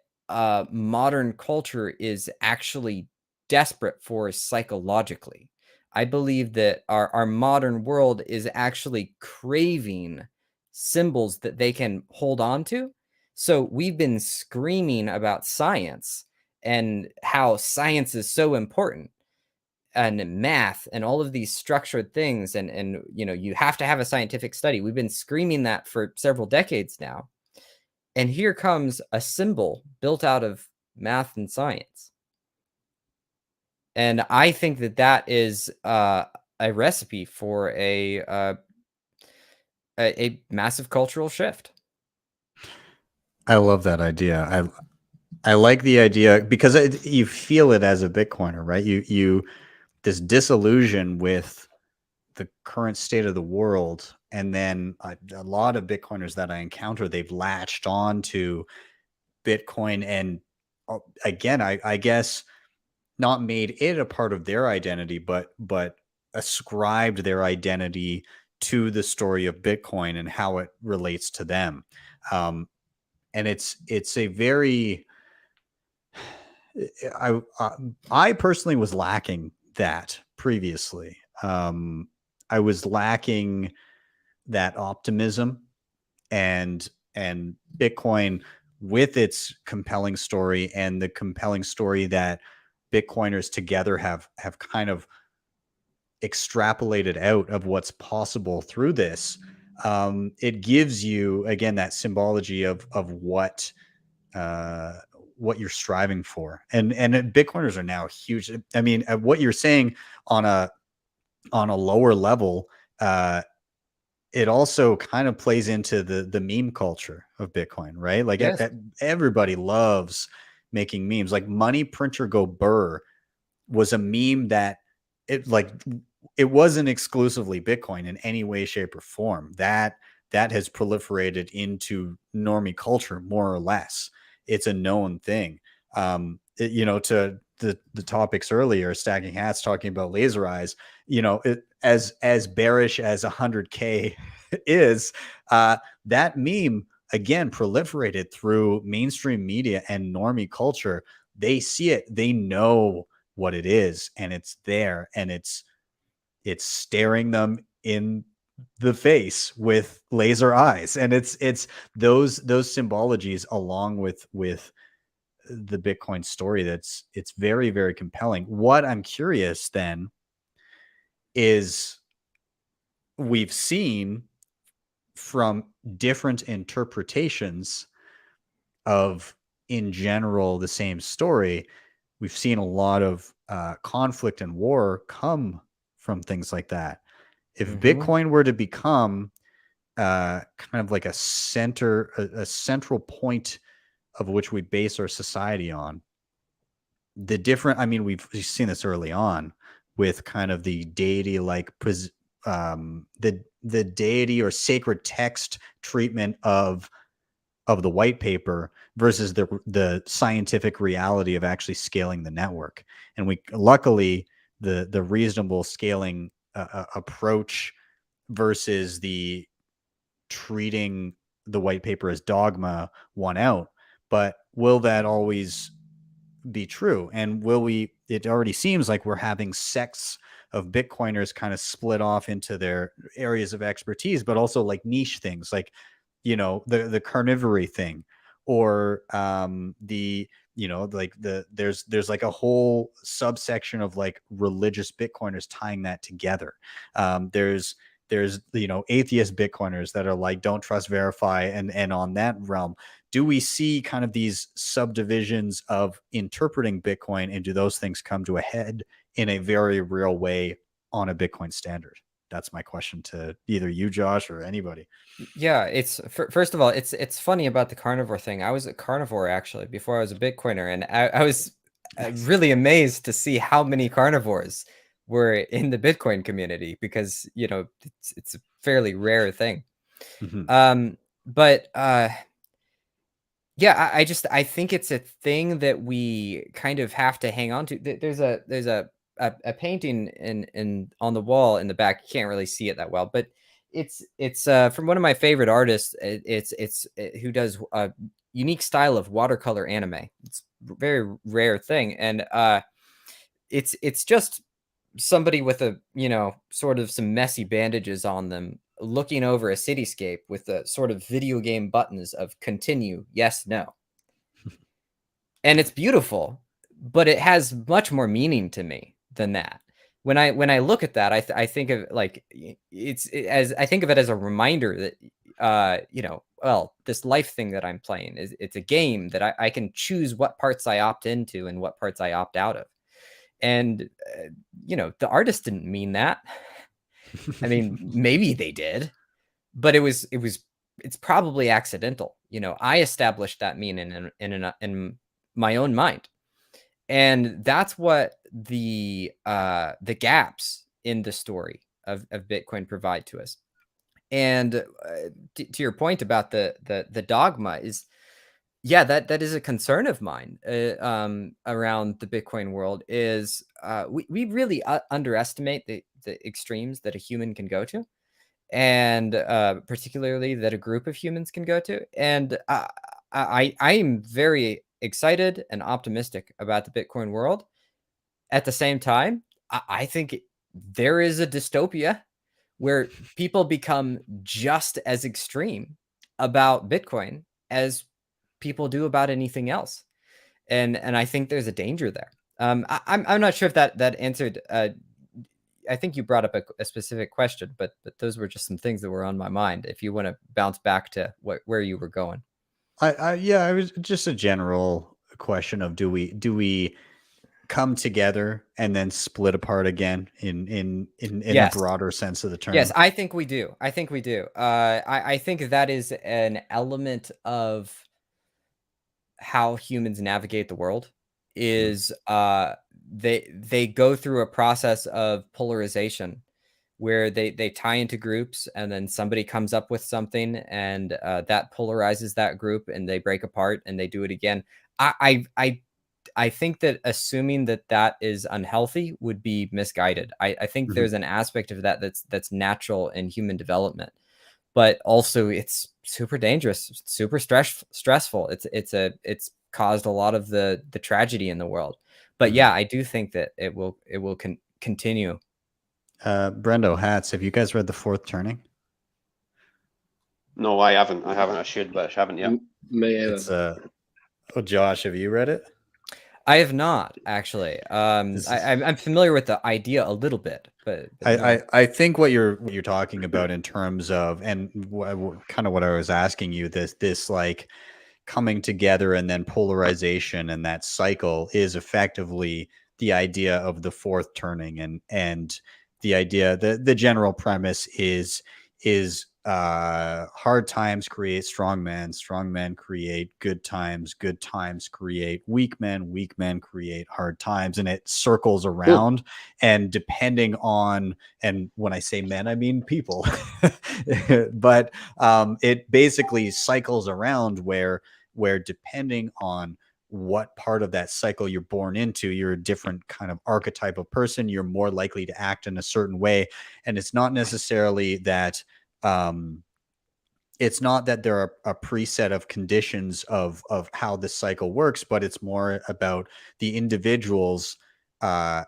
modern culture is actually desperate for psychologically. I believe that our modern world is actually craving symbols that they can hold on to. So we've been screaming about science and how science is so important, and math and all of these structured things. And you have to have a scientific study. We've been screaming that for several decades now. And here comes a symbol built out of math and science. And I think that is a recipe for a massive cultural shift. I love that idea. I like the idea because you feel it as a Bitcoiner, right? You this disillusion with the current state of the world, and then a lot of Bitcoiners that I encounter, they've latched on to Bitcoin and again, I guess not made it a part of their identity, but ascribed their identity to the story of Bitcoin and how it relates to them. And it's a very, I personally was lacking that previously. I was lacking that optimism, and Bitcoin, with its compelling story and the compelling story that Bitcoiners together have kind of extrapolated out of what's possible through this. It gives you, again, that symbology of what you're striving for, and Bitcoiners are now huge. I mean, what you're saying on a lower level, it also kind of plays into the meme culture of Bitcoin, right? Like Yes. everybody loves making memes. Like Money Printer Go Burr was a meme that it wasn't exclusively Bitcoin in any way, shape, or form. That has proliferated into normie culture, more or less. It's a known thing. To the topics earlier, Stacking Hats talking about laser eyes, as bearish as 100K is, that meme again proliferated through mainstream media and normie culture. They see it, they know what it is, and it's there, and it's staring them in the face with laser eyes, and it's those symbologies along with the Bitcoin story it's very, very compelling. What I'm curious then is, we've seen from different interpretations of, in general, the same story, we've seen a lot of conflict and war come from things like that. If Bitcoin were to become kind of like a central point of which we base our society on, I mean, we've seen this early on with kind of the deity, like the deity or sacred text treatment of the white paper versus the scientific reality of actually scaling the network. And we luckily the reasonable scaling approach versus the treating the white paper as dogma won out. But will that always be true? And it already seems like we're having sects of Bitcoiners kind of split off into their areas of expertise, but also like niche things, like, the carnivory thing, or there's like a whole subsection of like religious Bitcoiners tying that together. There's atheist Bitcoiners that are like, don't trust, verify, and on that realm. Do we see kind of these subdivisions of interpreting Bitcoin, and do those things come to a head in a very real way on a Bitcoin standard? That's my question to either you, Josh, or anybody. Yeah, it's first of all, it's funny about the carnivore thing. I was a carnivore actually before I was a Bitcoiner, and I was really amazed to see how many carnivores were in the Bitcoin community, because it's a fairly rare thing. But yeah, I think it's a thing that we kind of have to hang on to. There's a painting in on the wall in the back. You can't really see it that well, but it's from one of my favorite artists. It's who does a unique style of watercolor anime. It's a very rare thing, and it's just somebody with a sort of some messy bandages on them, looking over a cityscape with the sort of video game buttons of continue, yes, no. And it's beautiful, but it has much more meaning to me than that. When I look at that, I think of like I think of it as a reminder that well, this life thing that I'm playing it's a game that I can choose what parts I opt into and what parts I opt out of. And the artist didn't mean that. I mean, maybe they did, but it's probably accidental. I established that meaning in my own mind, and that's what the gaps in the story of Bitcoin provide to us. And to your point about the dogma is, Yeah, that is a concern of mine around the Bitcoin world. Is we really underestimate the extremes that a human can go to, and particularly that a group of humans can go to. And I'm very excited and optimistic about the Bitcoin world. At the same time, I think there is a dystopia where people become just as extreme about Bitcoin as people do about anything else. And I think there's a danger there. I'm not sure if that answered. I think you brought up a specific question, but those were just some things that were on my mind. If you want to bounce back to where you were going. Yeah, it was just a general question of do we come together and then split apart again in a Yes. broader sense of the term? Yes, I think we do. I think we do. I think that is an element of how humans navigate the world. Is they go through a process of polarization where they tie into groups, and then somebody comes up with something, and that polarizes that group, and they break apart and they do it again. I think that assuming that that is unhealthy would be misguided. I think there's an aspect of that that's natural in human development, but also it's super dangerous, super stressful. It's caused a lot of the tragedy in the world. But yeah, I do think that it will continue. Brendo, Hats, have you guys read The Fourth Turning? No, I haven't. I should, but I haven't yet. It's oh, Josh, have you read it? I have not, actually. I'm familiar with the idea a little bit, but no. I think what you're talking about in terms of, and kind of what I was asking you, this like coming together and then polarization and that cycle is effectively the idea of the fourth turning, and the idea, the general premise is hard times create strong men create good times create weak men create hard times, and it circles around. And depending on, and when I say men, I mean people, but it basically cycles around where depending on what part of that cycle you're born into, you're a different kind of archetype of person. You're more likely to act in a certain way. And it's not necessarily that it's not that there are a preset of conditions of how this cycle works, but it's more about the individuals, the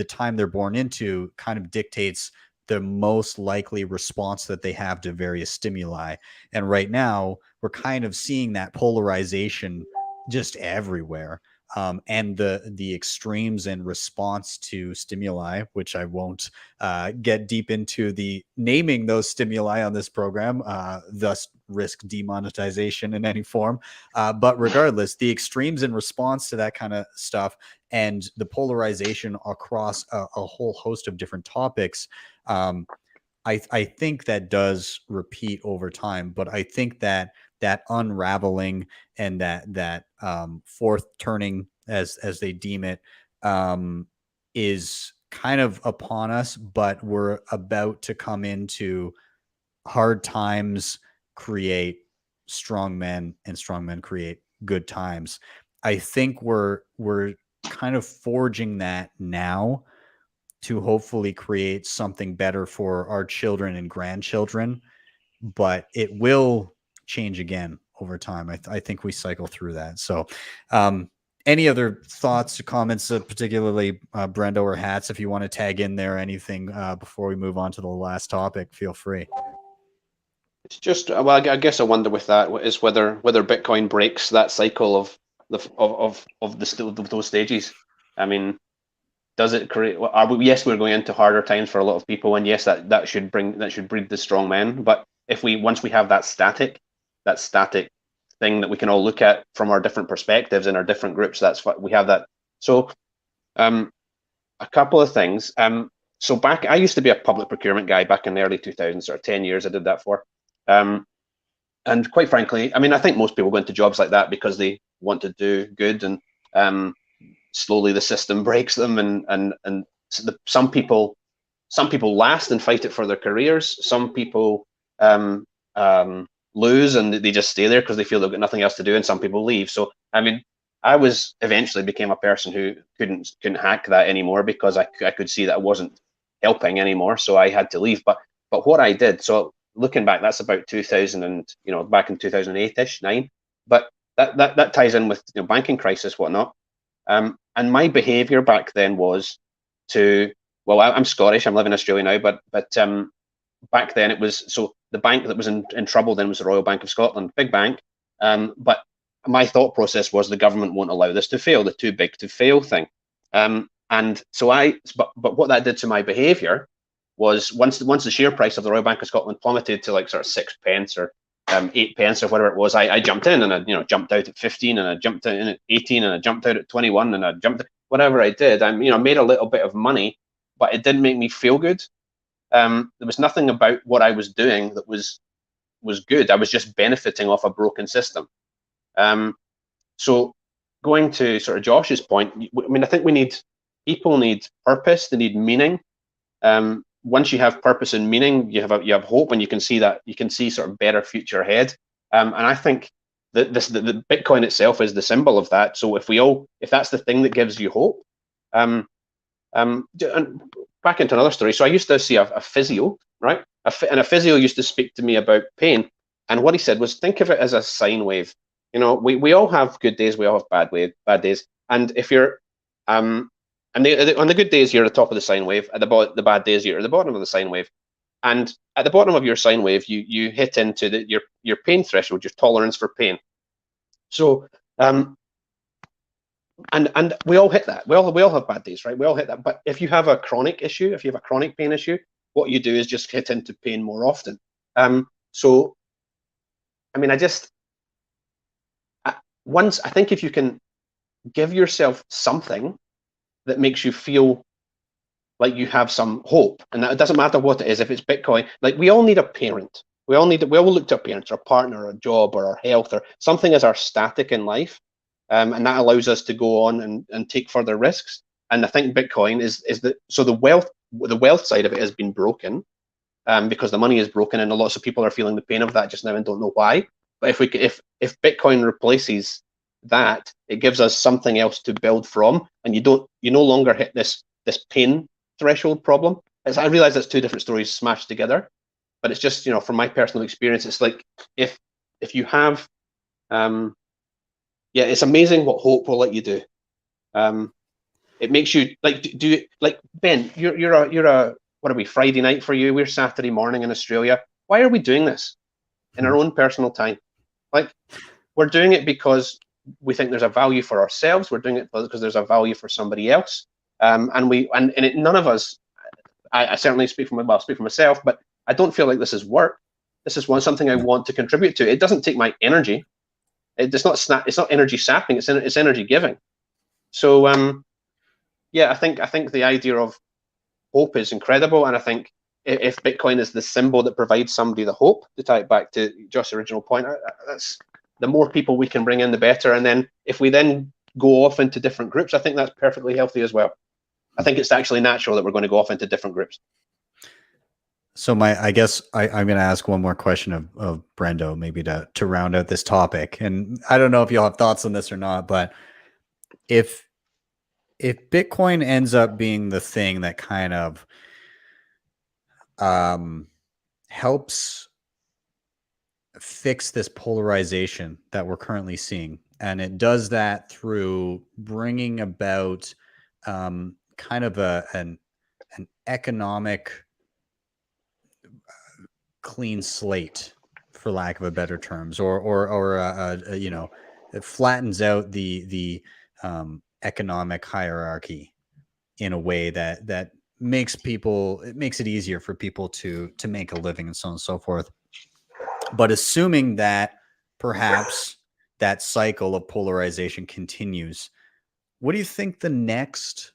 time they're born into kind of dictates the most likely response that they have to various stimuli. And right now we're kind of seeing that polarization just everywhere. And the extremes in response to stimuli, which I won't get deep into the naming those stimuli on this program, thus risk demonetization in any form. But regardless, the extremes in response to that kind of stuff and the polarization across a whole host of different topics, I think that does repeat over time. But I think that unraveling and that fourth turning, as they deem it, is kind of upon us. But we're about to come into hard times create strong men, and strong men create good times. I think we're kind of forging that now to hopefully create something better for our children and grandchildren, but it will change again over time. I think we cycle through that. So any other thoughts or comments, particularly Brendo or Hats, if you want to tag in there anything before we move on to the last topic, feel free. It's just, well, I guess I wonder with that is whether Bitcoin breaks that cycle of those stages. I mean, does it create? Yes, we're going into harder times for a lot of people, and yes, that should breed the strong men. But if once we have that static thing that we can all look at from our different perspectives in our different groups, that's what we have that. So, a couple of things. So I used to be a public procurement guy back in the early 2000s, or 10 years I did that for. And quite frankly, I mean, I think most people go into jobs like that because they want to do good, and slowly the system breaks them, and some people last and fight it for their careers. Some people lose and they just stay there because they feel they've got nothing else to do, and some people leave. So I mean, I was eventually became a person who couldn't hack that anymore because I could see that I wasn't helping anymore, so I had to leave. But what I did, so looking back, that's about 2000 and back in 2008ish, 9. But that ties in with banking crisis, whatnot. And my behaviour back then was to, well, I'm Scottish, I'm living in Australia now, but back then it was, so the bank that was in trouble then was the Royal Bank of Scotland, big bank. But my thought process was the government won't allow this to fail, the too big to fail thing. And so but what that did to my behaviour was once the share price of the Royal Bank of Scotland plummeted to like sort of 6 pence or 8 pence or whatever it was, I jumped in and I jumped out at 15 and I jumped in at 18 and I jumped out at 21 and I jumped, whatever I did, I made a little bit of money, but it didn't make me feel good. There was nothing about what I was doing that was good. I was just benefiting off a broken system. So going to sort of Josh's point, I mean, I think people need purpose, they need meaning. Once you have purpose and meaning, you have hope, and you can see sort of better future ahead. And I think that the Bitcoin itself is the symbol of that. So if that's the thing that gives you hope. And back into another story. So I used to see a physio, right? And a physio used to speak to me about pain. And what he said was, think of it as a sine wave. We all have good days, we all have bad days. And if you're on the good days, you're at the top of the sine wave. At the bad days, you're at the bottom of the sine wave. And at the bottom of your sine wave, you hit into your pain threshold, your tolerance for pain. So and we all hit that. We all have bad days, right? We all hit that. But if you have a chronic issue, if you have a chronic pain issue, what you do is just hit into pain more often. So I mean, I think if you can give yourself something that makes you feel like you have some hope, and it doesn't matter what it is. If it's Bitcoin, like we all need a parent. We all look to our parents, our partner, our job, or our health, or something as our static in life, and that allows us to go on and take further risks. And I think Bitcoin is the wealth side of it has been broken, because the money is broken, and lots of people are feeling the pain of that just now and don't know why. But if Bitcoin replaces that, it gives us something else to build from, and you no longer hit this pain threshold problem. I realize that's two different stories smashed together, but it's just from my personal experience, it's like if you have it's amazing what hope will let you do. It makes you like Ben, you're a what are we, Friday night for you, we're Saturday morning in Australia. Why are we doing this in our own personal time? Like, we're doing it because we think there's a value for ourselves. We're doing it because there's a value for somebody else. None of us, I certainly speak for myself, but I don't feel like this is work. This is something I want to contribute to. It doesn't take my energy. It's not energy sapping. It's energy giving. So I think the idea of hope is incredible, and I think if Bitcoin is the symbol that provides somebody the hope, to tie it back to Josh's original point, that's the more people we can bring in, the better. And then if we then go off into different groups, I think that's perfectly healthy as well. I think it's actually natural that we're going to go off into different groups. So I guess I'm going to ask one more question of Brendo, maybe to round out this topic. And I don't know if you'll have thoughts on this or not, but if Bitcoin ends up being the thing that kind of helps fix this polarization that we're currently seeing, and it does that through bringing about kind of an economic clean slate, for lack of a better terms, or it flattens out the economic hierarchy in a way that makes it easier for people to make a living and so on and so forth. But assuming that perhaps that cycle of polarization continues, what do you think the next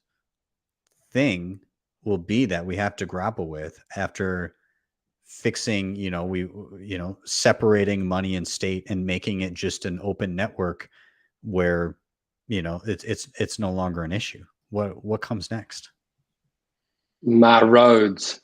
thing will be that we have to grapple with after fixing, separating money and state and making it just an open network where, it's no longer an issue? What comes next? My roads.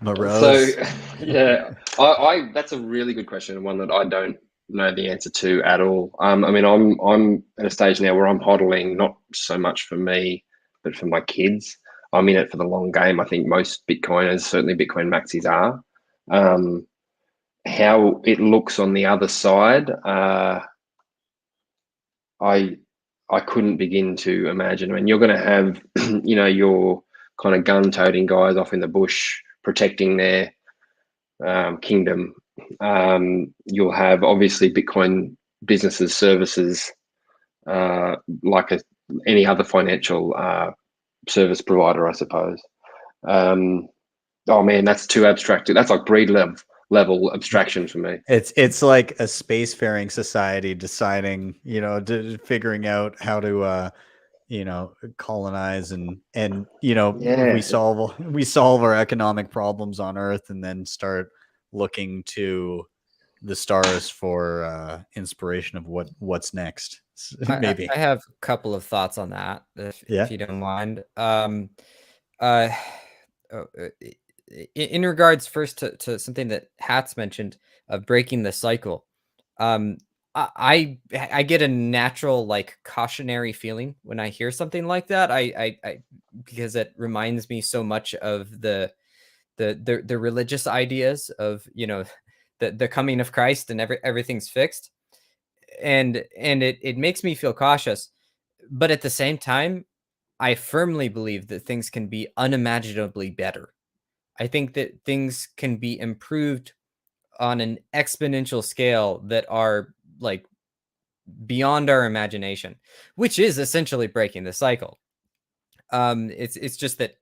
My roads. So, yeah, I that's a really good question, and one that I don't know the answer to at all. I mean, I'm at a stage now where I'm hodling not so much for me, but for my kids. I'm in it for the long game. I think most Bitcoiners, certainly Bitcoin maxis, are. How it looks on the other side, I couldn't begin to imagine. I mean, you're going to have, you know, your kind of gun-toting guys off in the bush protecting their kingdom. You'll have obviously Bitcoin businesses, services, like any other financial service provider, I suppose. Oh man, that's too abstract. That's like breed level abstraction for me. It's like a spacefaring society deciding, you know, figuring out how to you know, colonize and you know, Yeah, we solve our economic problems on Earth and then start looking to the stars for inspiration of what's next. Maybe. I have a couple of thoughts on that, Yeah. if you don't mind. Uh, oh, in regards first to something that Hats mentioned of breaking the cycle, um, I get a natural like cautionary feeling when I hear something like that. I because it reminds me so much of the religious ideas of, you know, the coming of Christ and everything's fixed, and it makes me feel cautious, but at the same time, I firmly believe that things can be unimaginably better. I think that things can be improved on an exponential scale that are like beyond our imagination, which is essentially breaking the cycle. It's just that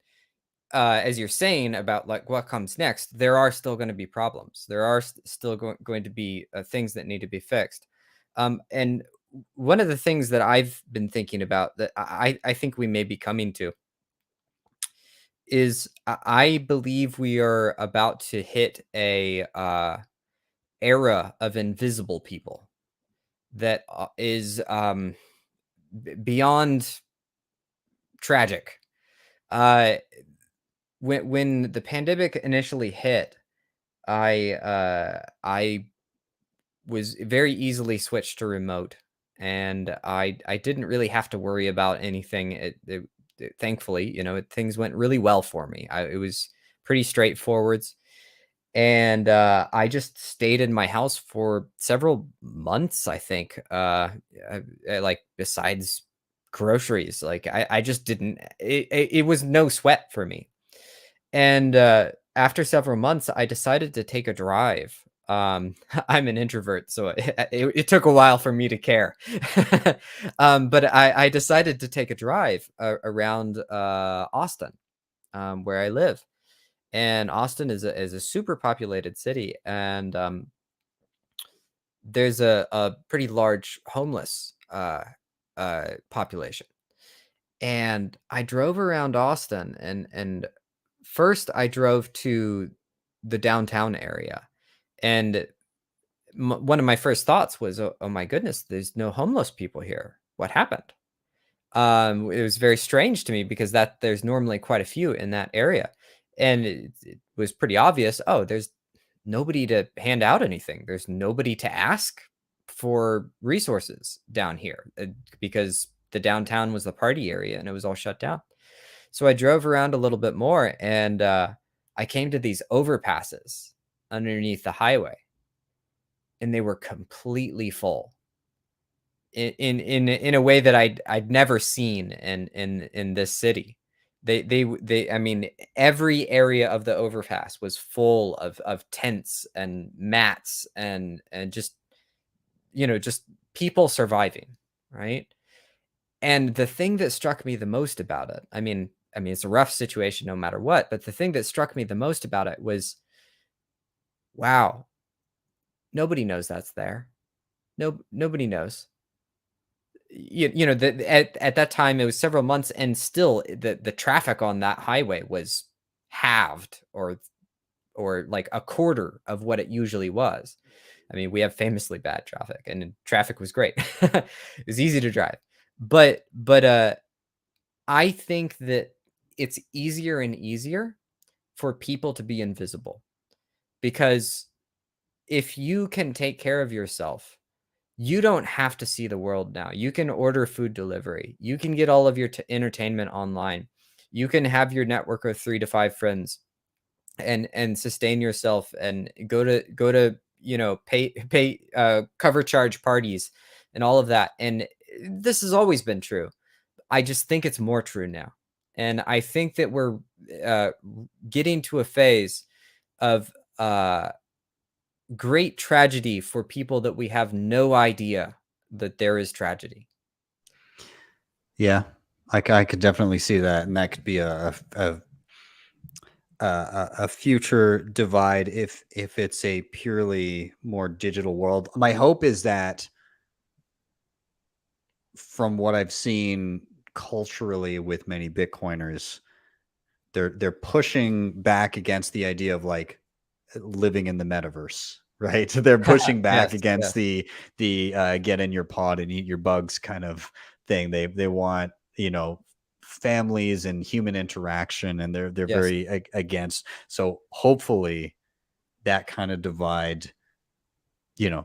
as you're saying about like what comes next, there are still going to be problems. There are still going to be things that need to be fixed. And one of the things that I've been thinking about that I think we may be coming to is I believe we are about to hit a era of invisible people that is beyond tragic. Uh, when the pandemic initially hit, I was very easily switched to remote, and I didn't really have to worry about anything. Thankfully, you know, things went really well for me. It was pretty straightforward, and I just stayed in my house for several months. I think, like besides groceries, like I just didn't. It was no sweat for me. And, after several months, I decided to take a drive. I'm an introvert, so it took a while for me to care. But I decided to take a drive around Austin, where I live. And Austin is a super populated city, and there's a pretty large homeless population. And I drove around Austin, and first I drove to the downtown area, and one of my first thoughts was, "Oh my goodness, there's no homeless people here. What happened?" It was very strange to me because that there's normally quite a few in that area, and it was pretty obvious. Oh, there's nobody to hand out anything. There's nobody to ask for resources down here because the downtown was the party area and it was all shut down. So I drove around a little bit more, and I came to these overpasses underneath the highway, and they were completely full in a way that I'd never seen in this city. I mean, every area of the overpass was full of tents and mats and just, you know, just people surviving, right? And the thing that struck me the most about it, I mean, it's a rough situation no matter what, but the thing that struck me the most about it was, wow, nobody knows that's there. Nobody knows. You know, at that time it was several months, and still the traffic on that highway was halved or like a quarter of what it usually was. I mean, we have famously bad traffic, and traffic was great. It was easy to drive. But I think that it's easier and easier for people to be invisible because if you can take care of yourself, you don't have to see the world now. You can order food delivery. You can get all of your entertainment online. You can have your network of 3 to 5 friends and sustain yourself and go to pay cover charge parties and all of that. And this has always been true. I just think it's more true now. And I think that we're getting to a phase of great tragedy for people that we have no idea that there is tragedy. Yeah, I could definitely see that, and that could be a future divide if it's a purely more digital world. My hope is that, from what I've seen culturally with many Bitcoiners, they're pushing back against the idea of like living in the metaverse, right? They're pushing back Yes, against yes. the get in your pod and eat your bugs kind of thing. They want, families and human interaction, and they're Yes. very against. So hopefully that kind of divide,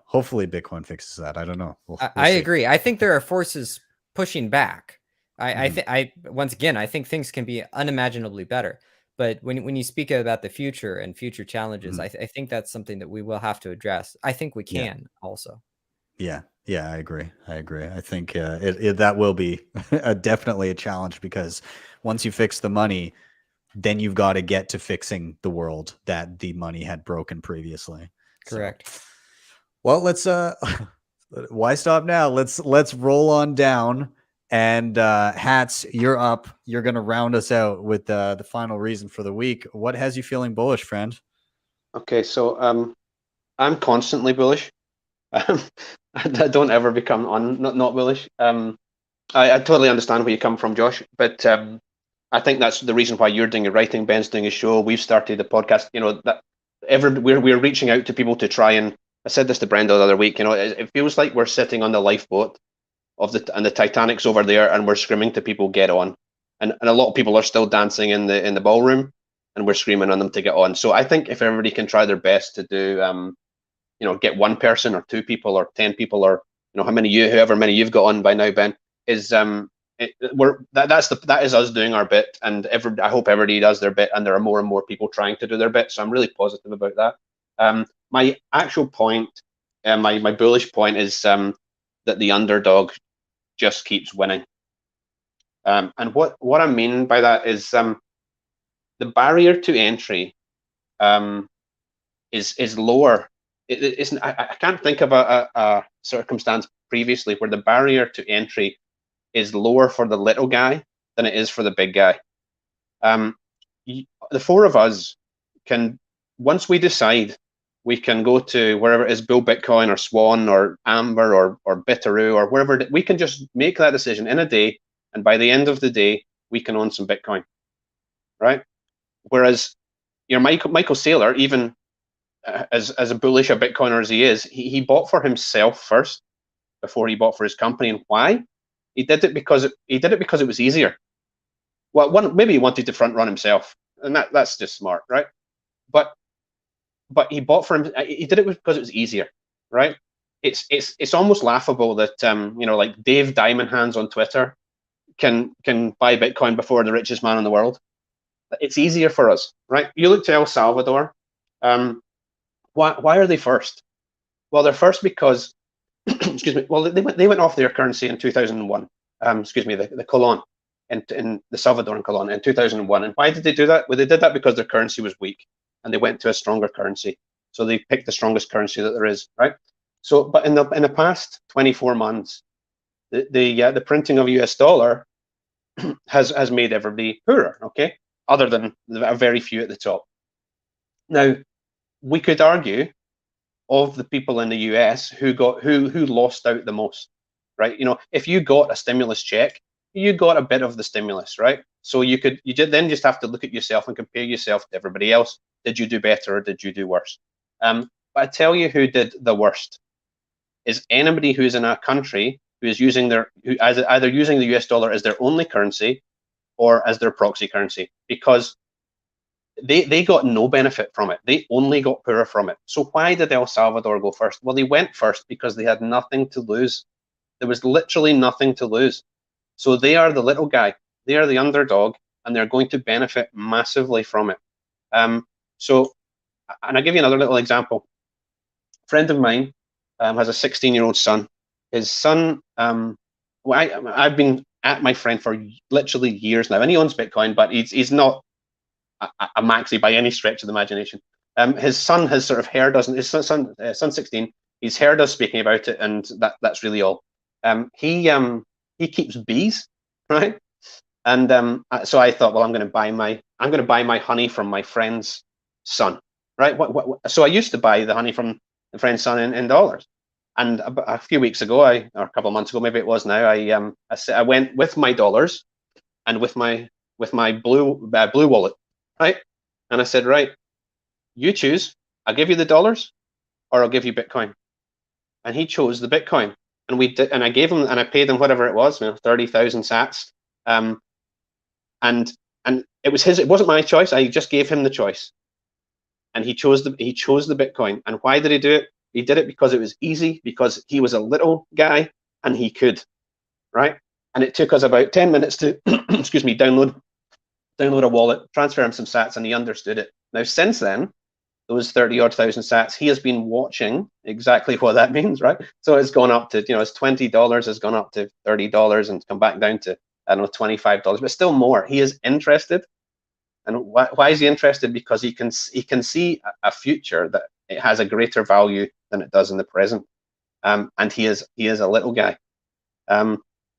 hopefully Bitcoin fixes that. I don't know. We'll I see. agree. I think there are forces pushing back. Mhm. I once again, I think things can be unimaginably better. But when you speak about the future and future challenges, Mhm. I think that's something that we will have to address. I think we Yeah. can also. Yeah, I agree. I think that will be definitely a challenge, because once you fix the money, then you've got to get to fixing the world that the money had broken previously. Correct. So, well, let's why stop now? Let's roll on down. And Hats, you're up. You're gonna round us out with the final reason for the week. What has you feeling bullish, friend? Okay, so I'm constantly bullish. Um, I don't ever become not bullish. I totally understand where you come from, Josh, but I think that's the reason why you're doing your writing, Ben's doing his show, we've started the podcast. That we're reaching out to people to try and. I said this to Brendo the other week. It feels like we're sitting on the lifeboat and the Titanic's over there, and we're screaming to people get on, and a lot of people are still dancing in the ballroom, and we're screaming on them to get on. So I think if everybody can try their best to do get one person or two people or 10 people, or however many you've got on by now, Ben, is that is us doing our bit, and I hope everybody does their bit, and there are more and more people trying to do their bit. So I'm really positive about that. My actual point, my bullish point is that the underdog just keeps winning. And what I mean by that is the barrier to entry is lower. It isn't. I can't think of a circumstance previously where the barrier to entry is lower for the little guy than it is for the big guy. The four of us can, once we decide, we can go to wherever it is, Bull Bitcoin or Swan or Amber or Bitteroo or wherever. We can just make that decision in a day, and by the end of the day, we can own some Bitcoin, right? Whereas, Michael Saylor, even as a bullish a Bitcoiner as he is, he bought for himself first before he bought for his company. And why? He did it because it was easier. Well, maybe he wanted to front run himself, and that's just smart, right? But he bought for him. He did it because it was easier, right? It's almost laughable that like Dave Diamond Hands on Twitter can buy Bitcoin before the richest man in the world. It's easier for us, right? You look to El Salvador. Why are they first? Well, they're first because excuse me. Well, they went off their currency in 2001. Excuse me, the colon in the Salvadoran colon in 2001. And why did they do that? Well, they did that because their currency was weak, and they went to a stronger currency. So they picked the strongest currency that there is, right? So, but in the past 24 months, the printing of US dollar has made everybody poorer. Okay, other than a very few at the top. Now, we could argue of the people in the US who lost out the most, right? If you got a stimulus check, you got a bit of the stimulus, right? So you then just have to look at yourself and compare yourself to everybody else. Did you do better or did you do worse? But I tell you who did the worst is anybody who's in a country who is either using the US dollar as their only currency or as their proxy currency, because they got no benefit from it. They only got poorer from it. So why did El Salvador go first? Well, they went first because they had nothing to lose. There was literally nothing to lose. So they are the little guy. They are the underdog, and they're going to benefit massively from it. So, and I'll give you another little example. A friend of mine has a 16-year-old son. His son, well, I've been at my friend for literally years now, and he owns Bitcoin, but he's not a maxi by any stretch of the imagination. His son has sort of heard us, his son 16, he's heard us speaking about it, and that's really all. He keeps bees, right? And so I thought, well, I'm going to buy my honey from my friend's son, right? So I used to buy the honey from the friend's son in dollars. And a few weeks ago, or a couple of months ago, maybe it was now, I went with my dollars and with my blue wallet, right? And I said, right, you choose. I'll give you the dollars, or I'll give you Bitcoin. And he chose the Bitcoin, and we did. And I gave him, and I paid him whatever it was, 30,000 sats. And it was his. It wasn't my choice. I just gave him the choice, and he chose the Bitcoin. And why did he do it? He did it because it was easy, because he was a little guy and he could, right? And it took us about 10 minutes to, excuse me, download a wallet, transfer him some sats, and he understood it. Now, since then, those 30-odd thousand sats, he has been watching exactly what that means, right? So it's gone up to, it's $20, has gone up to $30 and come back down to, I don't know, $25, but still more. He is interested. And why is he interested? Because he can see a future that it has a greater value than it does in the present. And he is a little guy.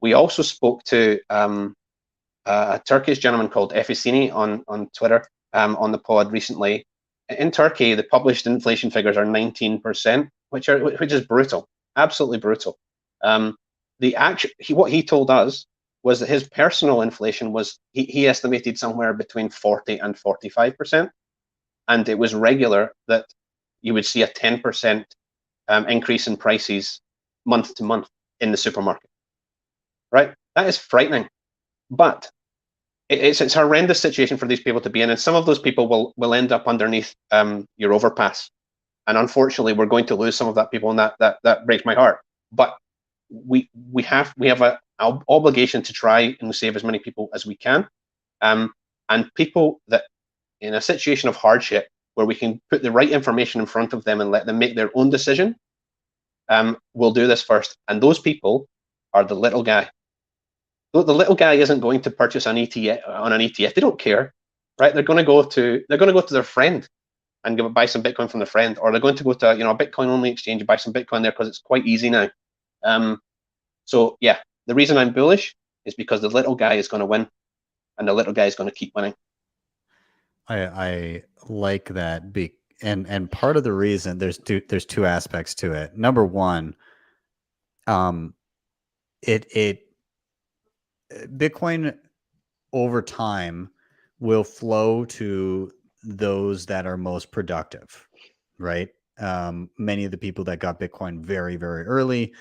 We also spoke to a Turkish gentleman called Efesini on Twitter on the pod recently. In Turkey, the published inflation figures are 19%, which is brutal, absolutely brutal. What he told us was that his personal inflation was, he estimated somewhere between 40 and 45%, and it was regular that you would see a 10% increase in prices month to month in the supermarket. Right? That is frightening, but it's a horrendous situation for these people to be in, and some of those people will end up underneath your overpass, and unfortunately, we're going to lose some of that people, and that breaks my heart. But we have an obligation to try and save as many people as we can, and people that in a situation of hardship where we can put the right information in front of them and let them make their own decision, we'll do this first. And those people are the little guy. The little guy isn't going to purchase an ETF on an ETF. They don't care, right? They're going to go to their friend and buy some Bitcoin from their friend, or they're going to go to a Bitcoin only exchange and buy some Bitcoin there because it's quite easy now. So yeah, the reason I'm bullish is because the little guy is going to win, and the little guy is going to keep winning. I like that. And part of the reason, there's two aspects to it. Number one, Bitcoin over time will flow to those that are most productive, right? Many of the people that got Bitcoin very, very early,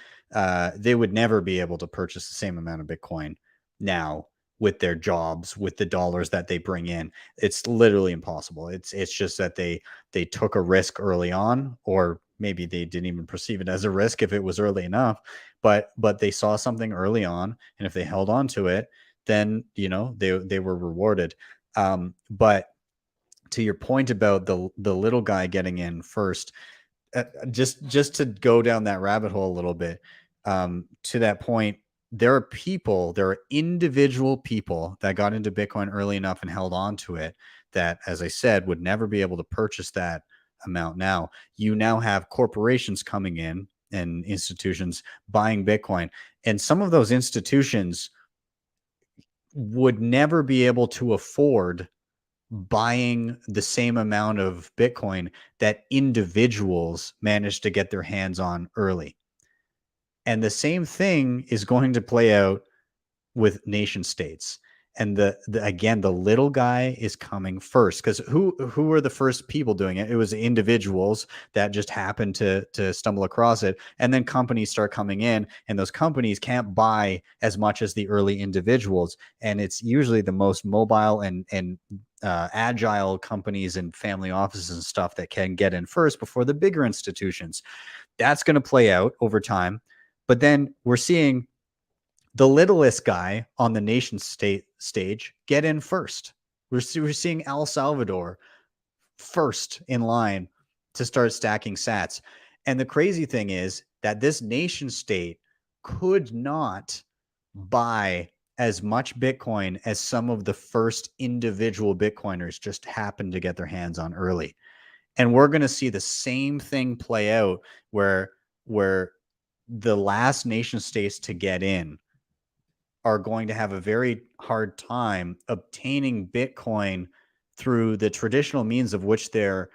they would never be able to purchase the same amount of Bitcoin now with their jobs, with the dollars that they bring in. It's literally impossible. It's just that they took a risk early on, or maybe they didn't even perceive it as a risk if it was early enough, but they saw something early on, and if they held on to it, then they were rewarded. But to your point about the little guy getting in first, just to go down that rabbit hole a little bit, to that point, there are individual people that got into Bitcoin early enough and held on to it that, as I said, would never be able to purchase that amount. Now you have corporations coming in and institutions buying Bitcoin, and some of those institutions would never be able to afford buying the same amount of Bitcoin that individuals managed to get their hands on early. And the same thing is going to play out with nation states. And again, the little guy is coming first, because who were the first people doing it? It was individuals that just happened to stumble across it, and then companies start coming in, and those companies can't buy as much as the early individuals, and it's usually the most mobile and agile companies and family offices and stuff that can get in first before the bigger institutions. That's going to play out over time, but then we're seeing the littlest guy on the nation state stage get in first. We're seeing El Salvador first in line to start stacking sats. And the crazy thing is that this nation state could not buy as much Bitcoin as some of the first individual Bitcoiners just happened to get their hands on early. And we're going to see the same thing play out where the last nation states to get in are going to have a very hard time obtaining Bitcoin through the traditional means of which they're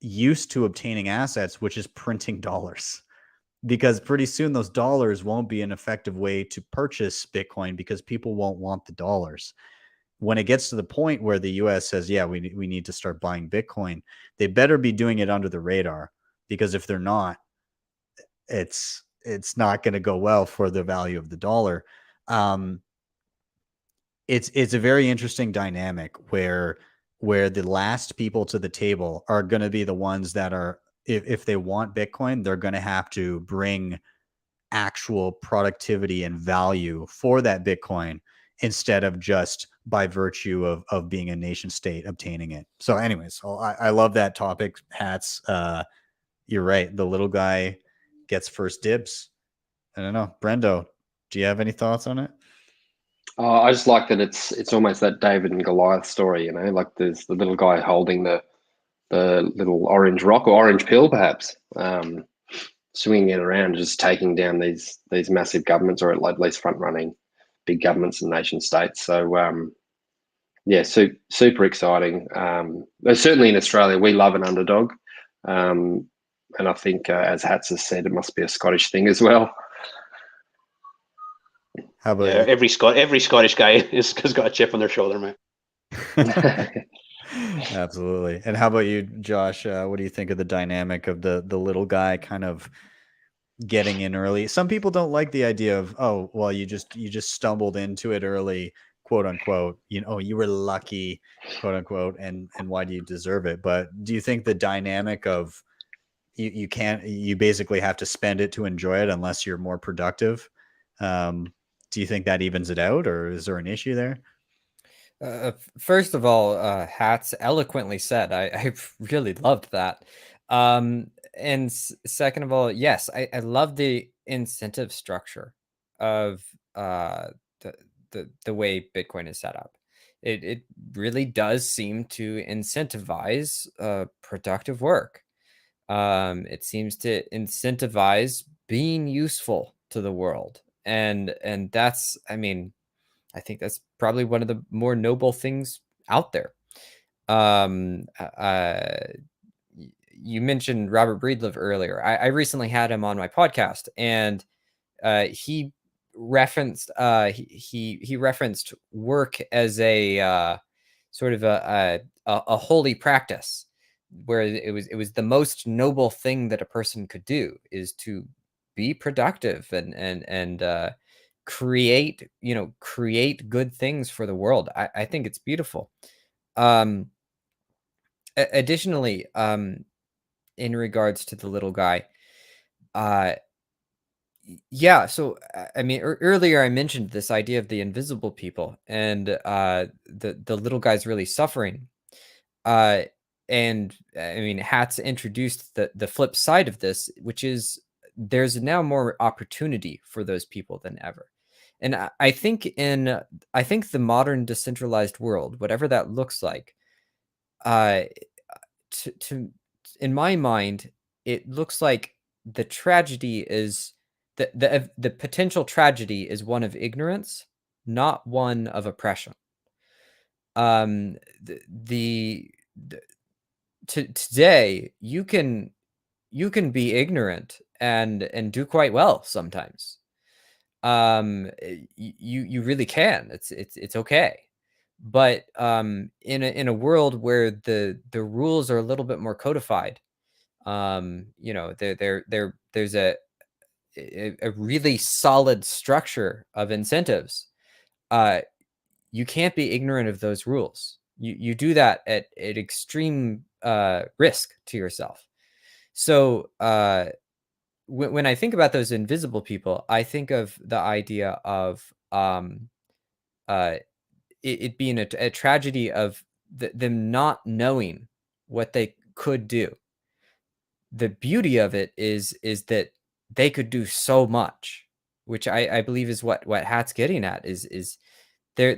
used to obtaining assets, which is printing dollars. Because pretty soon those dollars won't be an effective way to purchase Bitcoin because people won't want the dollars. When it gets to the point where the US says, yeah, we need to start buying Bitcoin, they better be doing it under the radar, because if they're not, it's not going to go well for the value of the dollar. It's a very interesting dynamic where the last people to the table are going to be the ones that are, if they want Bitcoin, they're going to have to bring actual productivity and value for that Bitcoin instead of just by virtue of being a nation state obtaining it. So anyways, I love that topic, Hats. You're right. The little guy gets first dibs. I don't know. Brendo, do you have any thoughts on it? I just like that it's almost that David and Goliath story, you know, like there's the little guy holding the little orange rock or orange pill, perhaps, swinging it around, just taking down these massive governments, or at least front running big governments and nation states. So yeah, super exciting. Certainly in Australia, we love an underdog. And I think, as Hats has said, it must be a Scottish thing as well. How about every Scottish guy has got a chip on their shoulder, man. Absolutely. And how about you, Josh? What do you think of the dynamic of the little guy kind of getting in early? Some people don't like the idea of, oh, well, you just stumbled into it early, quote unquote. You know, you were lucky, quote unquote, and why do you deserve it? But do you think the dynamic of you basically have to spend it to enjoy it unless you're more productive? Do you think that evens it out, or is there an issue there? First of all, Hats eloquently said. I really loved that. And second of all, yes, I love the incentive structure of the way Bitcoin is set up. It really does seem to incentivize productive work. It seems to incentivize being useful to the world, and that's, I mean, I think that's probably one of the more noble things out there. You mentioned Robert Breedlove earlier. I recently had him on my podcast, and he referenced he referenced work as a sort of a holy practice, where it was the most noble thing that a person could do, is to be productive and create good things for the world. I think it's beautiful. Additionally, in regards to the little guy, yeah, so I mean, earlier I mentioned this idea of the invisible people, and the little guy's really suffering. And I mean, Hats introduced the flip side of this, which is there's now more opportunity for those people than ever. And I think the modern decentralized world, whatever that looks like, in my mind, it looks like the tragedy is the potential tragedy is one of ignorance, not one of oppression. Today you can be ignorant and do quite well sometimes. you really can. It's okay. But in a world where the rules are a little bit more codified, you know, there's a really solid structure of incentives. You can't be ignorant of those rules. You do that at extreme risk to yourself. So when I think about those invisible people, I think of the idea of it being a tragedy of them not knowing what they could do. The beauty of it is that they could do so much, which I believe is what Hat's getting at is there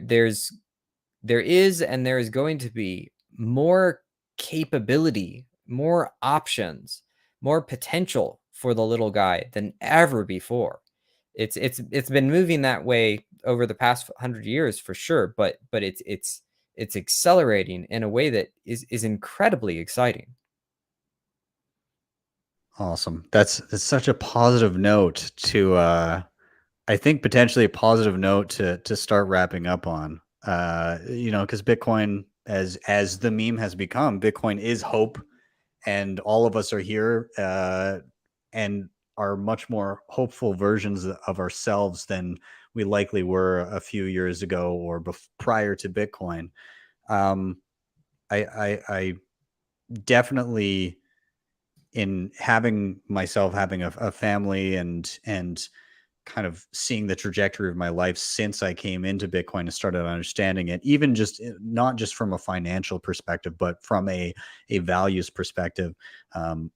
is and there is going to be more capability, more options, more potential for the little guy than ever before. It's been moving that way over the past 100 years for sure, but it's accelerating in a way that is incredibly exciting. Awesome. That's such a positive note to I think potentially a positive note to start wrapping up on. You know, because Bitcoin, as the meme has become, Bitcoin is hope, and all of us are here and are much more hopeful versions of ourselves than we likely were a few years ago or prior to Bitcoin. Um, I definitely, in having a family and kind of seeing the trajectory of my life since I came into Bitcoin and started understanding it, even just not just from a financial perspective, but from a values perspective,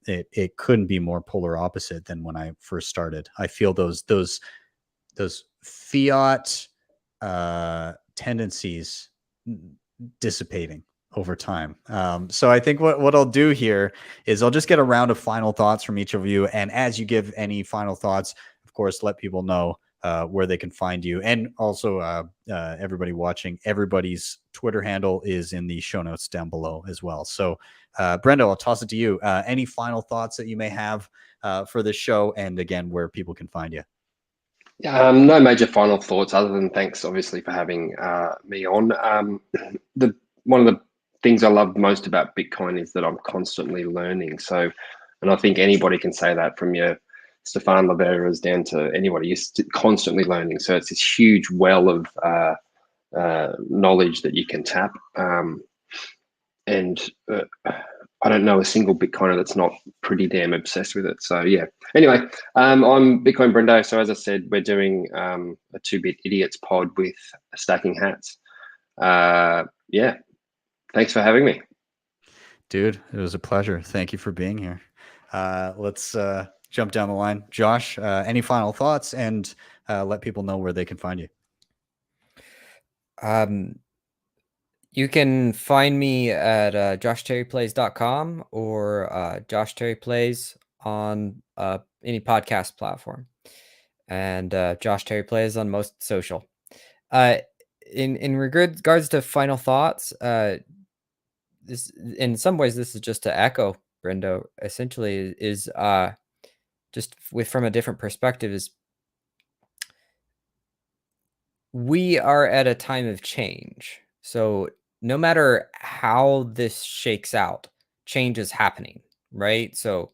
it couldn't be more polar opposite than when I first started. I feel those fiat tendencies dissipating over time. So I think what I'll do here is I'll just get a round of final thoughts from each of you. And as you give any final thoughts, of course, let people know where they can find you. And also everybody watching, everybody's Twitter handle is in the show notes down below as well. So Brendo, I'll toss it to you. Any final thoughts that you may have for this show? And again, where people can find you. No major final thoughts other than thanks, obviously, for having me on. One of the things I love most about Bitcoin is that I'm constantly learning. So, and I think anybody can say that, from your Stefan Laveras down to anybody. You're constantly learning. So it's this huge well of knowledge that you can tap. And I don't know a single Bitcoiner that's not pretty damn obsessed with it. So yeah. Anyway, I'm Bitcoin Brendo. So as I said, we're doing a 2-Bit Idiots pod with Stacking Hats. Yeah. Thanks for having me. Dude, it was a pleasure. Thank you for being here. Let's jump down the line. Josh, any final thoughts, and let people know where they can find you? You can find me at joshterryplays.com or Josh Terry Plays on any podcast platform. And Josh Terry Plays on most social. In regards to final thoughts, this, in some ways, this is just to echo Brendo. Essentially, is just from a different perspective, is we are at a time of change. So no matter how this shakes out, change is happening, right? So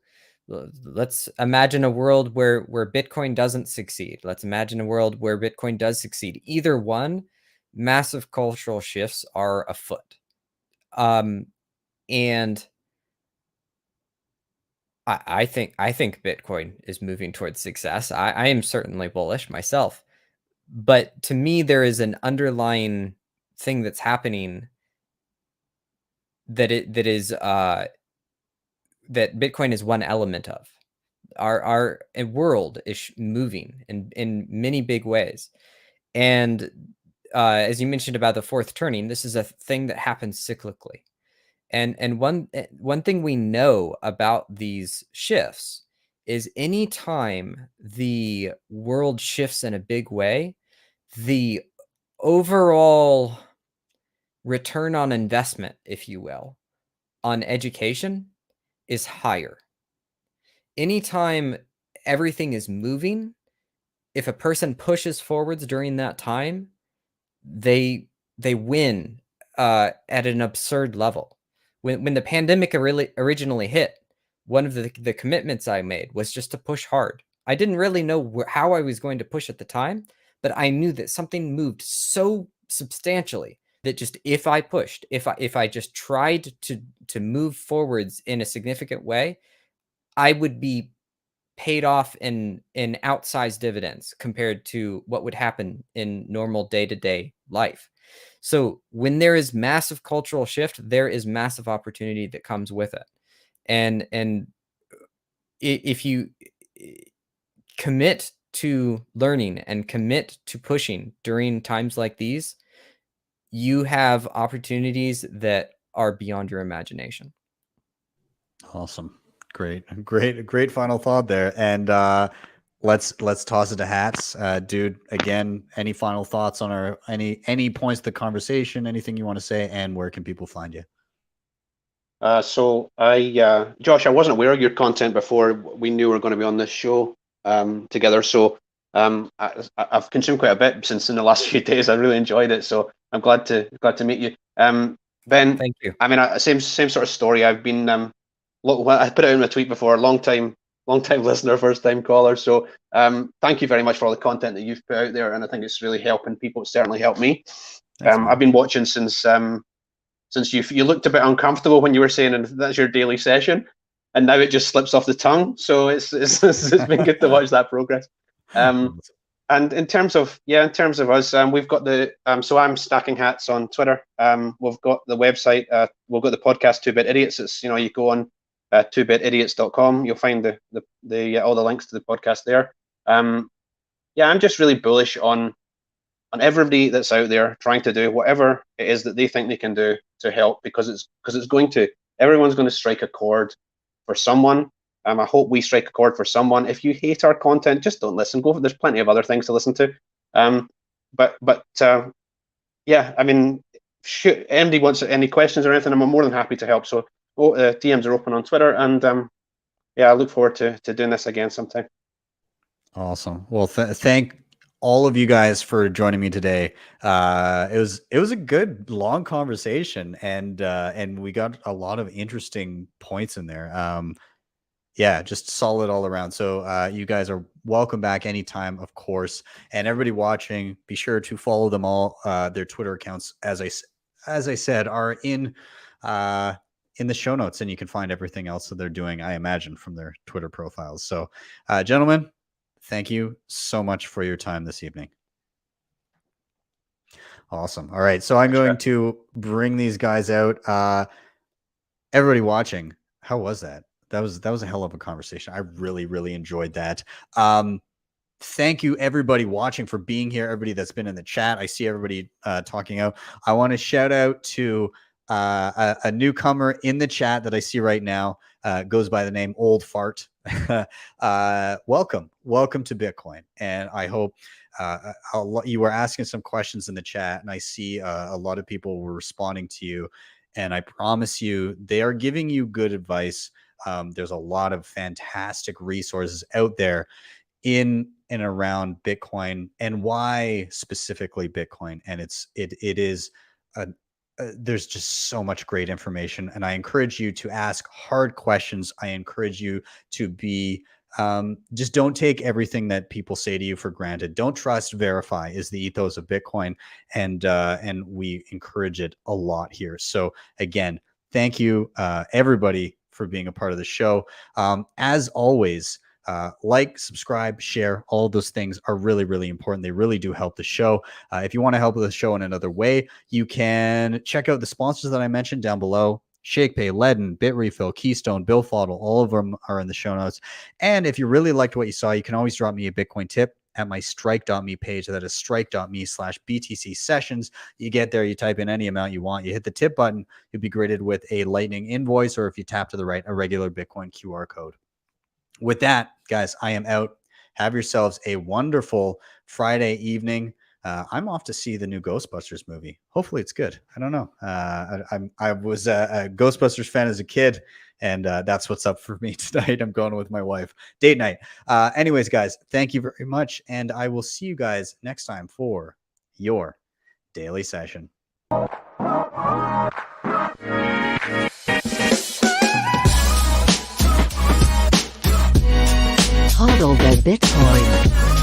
let's imagine a world where Bitcoin doesn't succeed. Let's imagine a world where Bitcoin does succeed. Either one, massive cultural shifts are afoot. And I think Bitcoin is moving towards success. I am certainly bullish myself. But to me, there is an underlying thing that's happening that Bitcoin is one element of. Our world is moving in many big ways. And as you mentioned about the fourth turning, this is a thing that happens cyclically. And one thing we know about these shifts is anytime the world shifts in a big way, the overall return on investment, if you will, on education is higher. Anytime everything is moving, if a person pushes forwards during that time, they win at an absurd level. When the pandemic originally hit, one of the commitments I made was just to push hard. I didn't really know how I was going to push at the time, but I knew that something moved so substantially that just if I pushed, if I just tried to move forwards in a significant way, I would be paid off in outsized dividends compared to what would happen in normal day-to-day life. So when there is massive cultural shift, there is massive opportunity that comes with it. And if you commit to learning and commit to pushing during times like these, you have opportunities that are beyond your imagination. Awesome. Great final thought there. And let's toss it to hats. Dude, again, any final thoughts on our any points of the conversation, anything you want to say, and where can people find you? So Josh, I wasn't aware of your content before we knew we were going to be on this show together. So I've consumed quite a bit since in the last few days. I really enjoyed it. So I'm glad to meet you. Ben, Thank you. I mean, same sort of story. I've been I put it in my tweet before. Long time listener, first time caller. So thank you very much for all the content that you've put out there, and I think it's really helping people. It's certainly helped me. Thanks, I've been watching since you looked a bit uncomfortable when you were saying, and that's your daily session, and now it just slips off the tongue. So it's been good to watch that progress. And in terms of us, we've got the so I'm Stacking Hats on Twitter. We've got the website. We've got the podcast 2-Bit Idiots. It's you go on 2bitidiots.com. You'll find the all the links to the podcast there. I'm just really bullish on everybody that's out there trying to do whatever it is that they think they can do to help, because everyone's going to strike a chord for someone. I hope we strike a chord for someone. If you hate our content, just don't listen. There's plenty of other things to listen to. I mean, shoot, anybody wants any questions or anything, I'm more than happy to help. So DMs are open on Twitter, and I look forward to doing this again sometime. Awesome. Well, thank all of you guys for joining me today. It was a good long conversation, and we got a lot of interesting points in there. Just solid all around. So you guys are welcome back anytime, of course. And everybody watching, be sure to follow them all. Their Twitter accounts, as I said, are in the show notes, and you can find everything else that they're doing, I imagine, from their Twitter profiles. So, gentlemen, thank you so much for your time this evening. Awesome. All right. So I'm going to bring these guys out. Everybody watching, how was that? That was a hell of a conversation. I really, really enjoyed that. Thank you, everybody watching, for being here. Everybody that's been in the chat. I see everybody talking out. I want to shout out to a newcomer in the chat that I see right now. Goes by the name Old Fart. Welcome to Bitcoin. And I hope you were asking some questions in the chat, and I see a lot of people were responding to you. And I promise you, they are giving you good advice. There's a lot of fantastic resources out there in and around Bitcoin, and why specifically Bitcoin. And it is there's just so much great information, and I encourage you to ask hard questions. I encourage you to be just don't take everything that people say to you for granted. Don't trust, verify is the ethos of Bitcoin, and we encourage it a lot here. So again, thank you everybody for being a part of the show. As always, like, subscribe, share, all of those things are really, really important. They really do help the show. If you want to help the show in another way, you can check out the sponsors that I mentioned down below. Shakepay, LEDN, Bitrefill, Keystone, BillFodl, all of them are in the show notes. And if you really liked what you saw, you can always drop me a Bitcoin tip at my strike.me page. That is strike.me/BTC sessions. You get there, you type in any amount you want, you hit the tip button, you'll be greeted with a Lightning invoice, or if you tap to the right, a regular Bitcoin QR code. With that, guys, I am out. Have yourselves a wonderful Friday evening. I'm off to see the new Ghostbusters movie. Hopefully it's good. I don't know. I was a Ghostbusters fan as a kid, And that's what's up for me tonight. I'm going with my wife. Date night. Anyways, guys, thank you very much. And I will see you guys next time for your daily session. Hodl the Bitcoin.